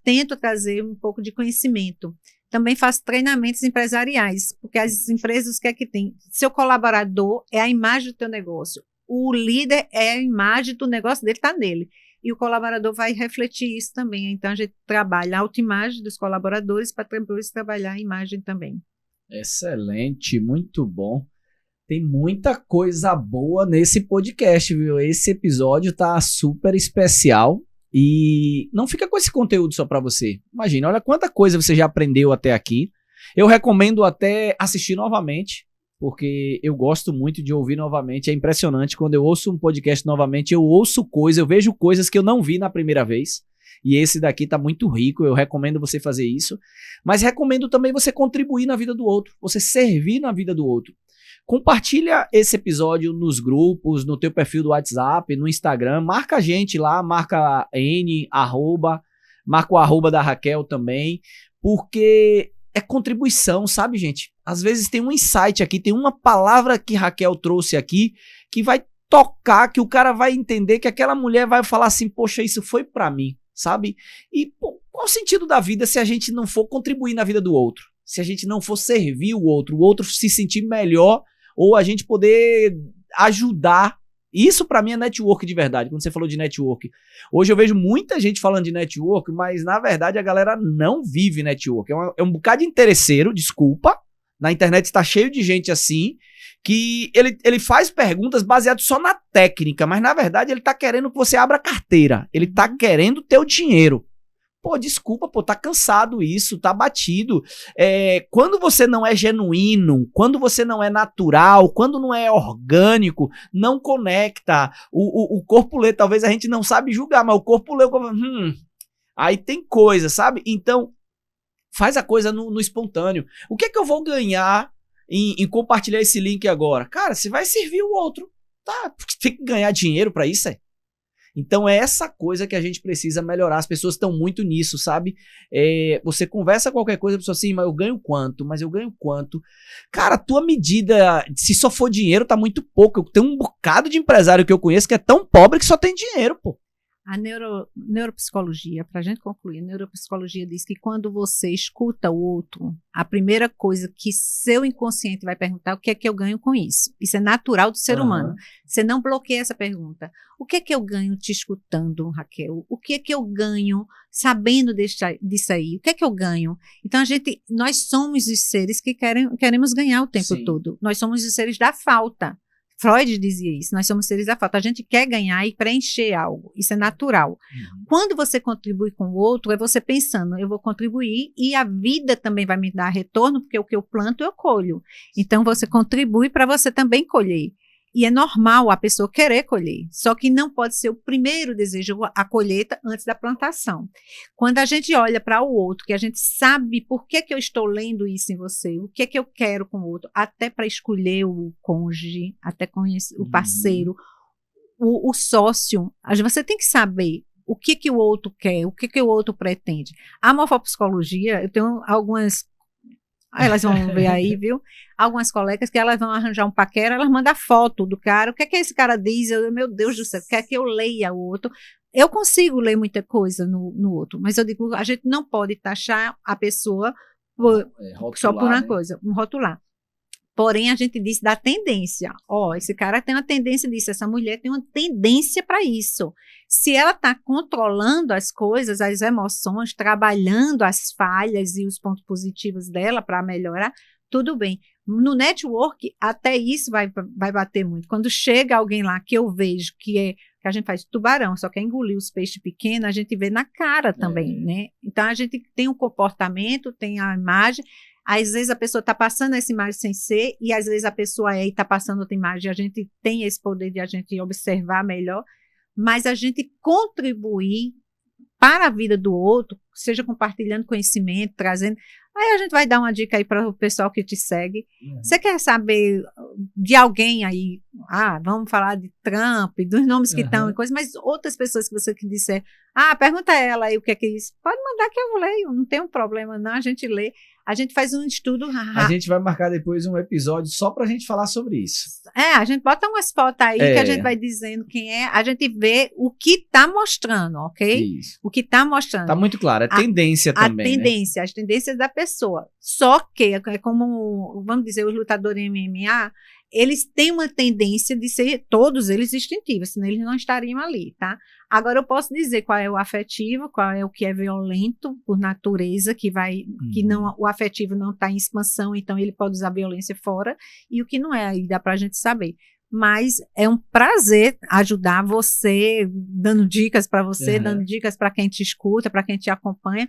tento trazer um pouco de conhecimento. Também faço treinamentos empresariais, porque as empresas, o que é que tem? Seu colaborador é a imagem do teu negócio. O líder é a imagem do negócio dele, está nele. E o colaborador vai refletir isso também. Então, a gente trabalha a autoimagem dos colaboradores para depois trabalhar a imagem também. Excelente, muito bom. Tem muita coisa boa nesse podcast, viu? Esse episódio tá super especial e não fica com esse conteúdo só para você. Imagina, olha quanta coisa você já aprendeu até aqui. Eu recomendo até assistir novamente, porque eu gosto muito de ouvir novamente. É impressionante, quando eu ouço um podcast novamente, eu ouço coisas, eu vejo coisas que eu não vi na primeira vez. E esse daqui tá muito rico, eu recomendo você fazer isso. Mas recomendo também você contribuir na vida do outro, você servir na vida do outro. Compartilha esse episódio nos grupos, no teu perfil do WhatsApp, no Instagram, marca a gente lá, marca marca o arroba da Raquel também, porque é contribuição, sabe, gente? Às vezes tem um insight aqui, tem uma palavra que Raquel trouxe aqui, que vai tocar, que o cara vai entender, que aquela mulher vai falar assim, poxa, isso foi pra mim, sabe? E pô, qual o sentido da vida se a gente não for contribuir na vida do outro? Se a gente não for servir o outro se sentir melhor, ou a gente poder ajudar. Isso pra mim é network de verdade, quando você falou de network. Hoje eu vejo muita gente falando de network, mas na verdade a galera não vive network. É um bocado de interesseiro, desculpa. Na internet está cheio de gente assim, que ele faz perguntas baseadas só na técnica, mas na verdade ele tá querendo que você abra a carteira. Ele tá querendo ter o dinheiro. Pô, desculpa, pô, tá cansado isso, tá batido. Quando você não é genuíno, quando você não é natural, quando não é orgânico, não conecta. O corpo lê, talvez a gente não sabe julgar, mas o corpo lê, aí tem coisa, sabe? Então, faz a coisa no espontâneo. O que é que eu vou ganhar em compartilhar esse link agora? Cara, você vai servir o outro, tá? Tem que ganhar dinheiro pra isso, Então é essa coisa que a gente precisa melhorar. As pessoas estão muito nisso, sabe? Você conversa qualquer coisa, a pessoa assim, mas eu ganho quanto? Mas eu ganho quanto? Cara, a tua medida, se só for dinheiro, tá muito pouco. Eu tenho um bocado de empresário que eu conheço que é tão pobre que só tem dinheiro, pô. A neuropsicologia, para a gente concluir, a neuropsicologia diz que quando você escuta o outro, a primeira coisa que seu inconsciente vai perguntar é o que é que eu ganho com isso. Isso é natural do ser humano. Você não bloqueia essa pergunta. O que é que eu ganho te escutando, Raquel? O que é que eu ganho sabendo disso aí? O que é que eu ganho? Então, nós somos os seres que queremos ganhar o tempo todo. Nós somos os seres da falta. Freud dizia isso, nós somos seres da falta, a gente quer ganhar e preencher algo, isso é natural. Quando você contribui com o outro, é você pensando, eu vou contribuir e a vida também vai me dar retorno, porque o que eu planto eu colho. Então você contribui para você também colher. E é normal a pessoa querer colher, só que não pode ser o primeiro desejo, a colheita antes da plantação. Quando a gente olha para o outro, que a gente sabe por que eu estou lendo isso em você, o que eu quero com o outro, até para escolher o cônjuge, até conhecer o parceiro, o sócio, você tem que saber o que o outro quer, o que o outro pretende. A morfopsicologia, eu tenho algumas... elas vão ver aí, viu? Algumas colegas que elas vão arranjar um paquera, elas mandam a foto do cara, o que é que esse cara diz? Meu Deus do céu, quer que eu leia o outro? Eu consigo ler muita coisa no outro, mas eu digo, a gente não pode taxar a pessoa rotular, só por uma coisa, rotular. Porém, a gente diz da tendência. Esse cara tem uma tendência disso, essa mulher tem uma tendência para isso. Se ela está controlando as coisas, as emoções, trabalhando as falhas e os pontos positivos dela para melhorar, tudo bem. No network, até isso vai bater muito. Quando chega alguém lá que eu vejo que a gente faz tubarão, só quer engolir os peixes pequenos, a gente vê na cara também, né? Então, a gente tem um comportamento, tem a imagem. Às vezes a pessoa está passando essa imagem sem ser, e às vezes a pessoa e está passando outra imagem, a gente tem esse poder de a gente observar melhor, mas a gente contribuir para a vida do outro, seja compartilhando conhecimento, trazendo, Aí a gente vai dar uma dica aí para o pessoal que te segue. Você quer saber de alguém aí? Vamos falar de Trump, dos nomes que estão e coisas, mas outras pessoas que você que disser, pergunta a ela aí o que é isso. Pode mandar que eu leio, não tem um problema não, a gente lê. A gente faz um estudo. A gente vai marcar depois um episódio só pra gente falar sobre isso. A gente bota umas fotos aí que a gente vai dizendo quem é, a gente vê o que tá mostrando, ok? Isso. O que tá mostrando. Tá muito claro, é tendência também, tendência, né? As tendências da pessoa. Só que, é como, vamos dizer, os lutadores MMA, eles têm uma tendência de ser, todos eles, instintivos, senão eles não estariam ali, tá? Agora eu posso dizer qual é o afetivo, qual é o que é violento por natureza, que não, o afetivo não está em expansão, então ele pode usar violência fora, e o que não é, aí dá pra gente saber. Mas é um prazer ajudar você, dando dicas para você, dando dicas para quem te escuta, para quem te acompanha.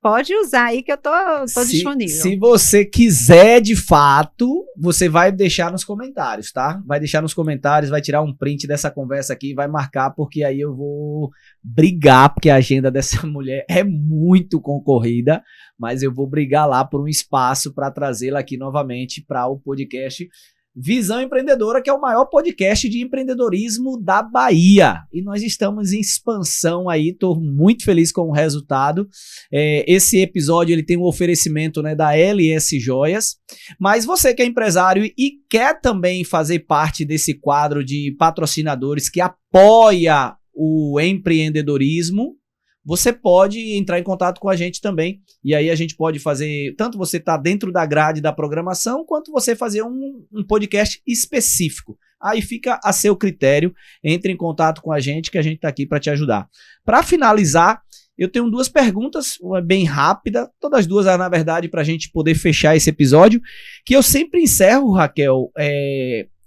Pode usar aí que eu tô disponível. Se você quiser de fato, você vai deixar nos comentários, tá? Vai deixar nos comentários, vai tirar um print dessa conversa aqui e vai marcar, porque aí eu vou brigar, porque a agenda dessa mulher é muito concorrida, mas eu vou brigar lá por um espaço para trazê-la aqui novamente para o podcast Visão Empreendedora, que é o maior podcast de empreendedorismo da Bahia. E nós estamos em expansão aí, estou muito feliz com o resultado. Esse episódio ele tem um oferecimento, né, da LS Joias, mas você que é empresário e quer também fazer parte desse quadro de patrocinadores que apoia o empreendedorismo, você pode entrar em contato com a gente também, e aí a gente pode fazer, tanto você tá dentro da grade da programação, quanto você fazer um podcast específico. Aí fica a seu critério, entre em contato com a gente, que a gente tá aqui para te ajudar. Para finalizar, eu tenho duas perguntas, uma bem rápida, todas duas, na verdade, para a gente poder fechar esse episódio, que eu sempre encerro, Raquel,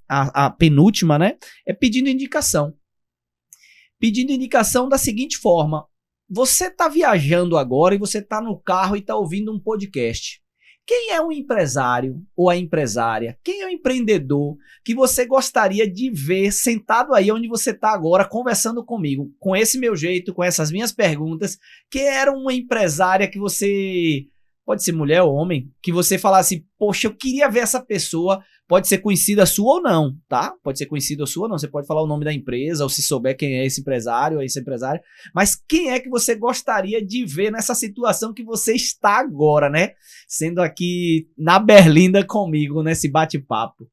a penúltima, né, é pedindo indicação. Pedindo indicação da seguinte forma: você está viajando agora e você está no carro e está ouvindo um podcast. Quem é o empresário ou a empresária? Quem é o empreendedor que você gostaria de ver sentado aí onde você está agora, conversando comigo, com esse meu jeito, com essas minhas perguntas? Que era uma empresária que você, pode ser mulher ou homem, que você falasse, poxa, eu queria ver essa pessoa. Pode ser conhecida sua ou não, tá? Pode ser conhecida sua ou não. Você pode falar o nome da empresa, ou se souber quem é esse empresário ou essa empresária. Mas quem é que você gostaria de ver nessa situação que você está agora, né? Sendo aqui na Berlinda comigo, nesse bate-papo.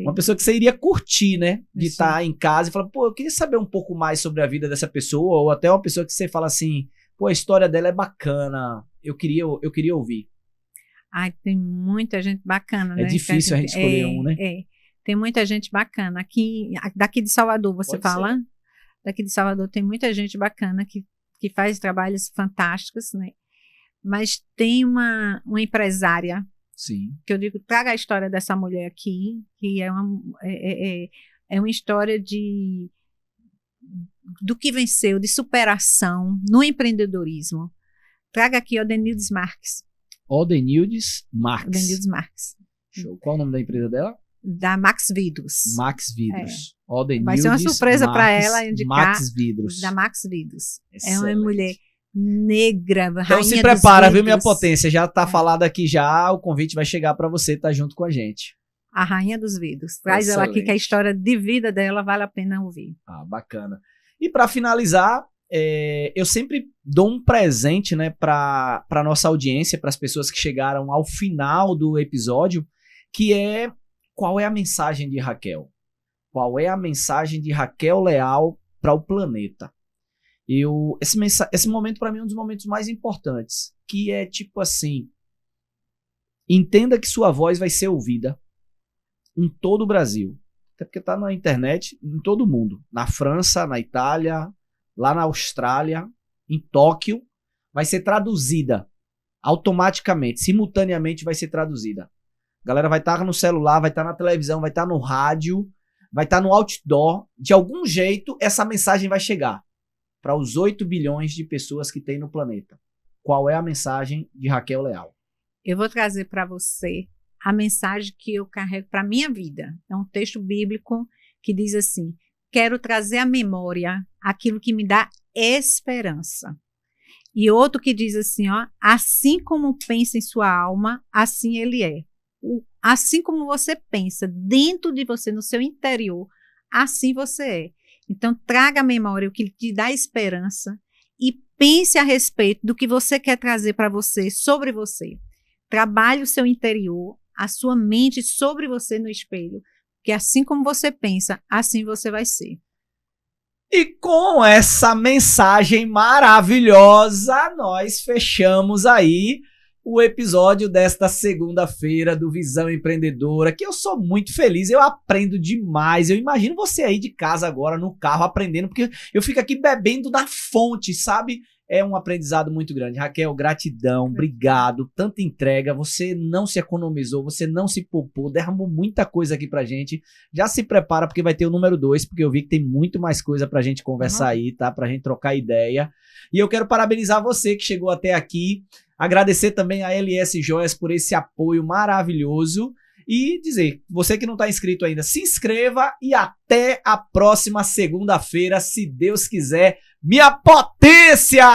Uma pessoa que você iria curtir, né? De estar em casa e falar, pô, eu queria saber um pouco mais sobre a vida dessa pessoa. Ou até uma pessoa que você fala assim, pô, a história dela é bacana. Eu queria ouvir. Tem muita gente bacana, né? É difícil a gente escolher um, né? Tem muita gente bacana. Daqui de Salvador, você Pode fala? ser. Daqui de Salvador tem muita gente bacana que faz trabalhos fantásticos, né? Mas tem uma empresária, sim, que eu digo, traga a história dessa mulher aqui, que é uma história do que venceu, de superação no empreendedorismo. Traga aqui o Denildes Marques. Odenildes Marques. Odenildes Marques. Show. Qual o nome da empresa dela? Da Max Vidros. Max Vidros. Vai ser uma surpresa para ela indicar. Max Vidros. Da Max Vidros. Excelente. É uma mulher negra, então rainha se prepara, dos viu, minha vidros. potência? Já tá falado aqui já, o convite vai chegar para você estar junto com a gente. A rainha dos vidros. Traz ela aqui, que a história de vida dela vale a pena ouvir. Bacana. E para finalizar, eu sempre dou um presente, né, para nossa audiência, para as pessoas que chegaram ao final do episódio, que é: qual é a mensagem de Raquel? Qual é a mensagem de Raquel Leal para o planeta? Esse momento para mim é um dos momentos mais importantes, que é tipo assim: entenda que sua voz vai ser ouvida em todo o Brasil, até porque tá na internet, em todo o mundo, na França, na Itália, lá na Austrália, em Tóquio, vai ser traduzida automaticamente, simultaneamente vai ser traduzida. A galera vai estar no celular, vai estar na televisão, vai estar no rádio, vai estar no outdoor. De algum jeito, essa mensagem vai chegar para os 8 bilhões de pessoas que tem no planeta. Qual é a mensagem de Raquel Leal? Eu vou trazer para você a mensagem que eu carrego para a minha vida. É um texto bíblico que diz assim: quero trazer à memória aquilo que me dá esperança. E outro que diz assim, ó, assim como pensa em sua alma, assim ele é. Assim como você pensa dentro de você, no seu interior, assim você é. Então, traga à memória o que te dá esperança e pense a respeito do que você quer trazer para você, sobre você. Trabalhe o seu interior, a sua mente sobre você no espelho, que assim como você pensa, assim você vai ser. E com essa mensagem maravilhosa, nós fechamos aí o episódio desta segunda-feira do Visão Empreendedora, que eu sou muito feliz, eu aprendo demais. Eu imagino você aí de casa agora, no carro, aprendendo, porque eu fico aqui bebendo da fonte, sabe? É um aprendizado muito grande. Raquel, gratidão, obrigado, tanta entrega, você não se economizou, você não se poupou, derramou muita coisa aqui pra gente. Já se prepara porque vai ter o número 2, porque eu vi que tem muito mais coisa pra gente conversar aí, tá? Pra gente trocar ideia. E eu quero parabenizar você que chegou até aqui, agradecer também a LS Joias por esse apoio maravilhoso e dizer, você que não tá inscrito ainda, se inscreva e até a próxima segunda-feira, se Deus quiser. Minha potência!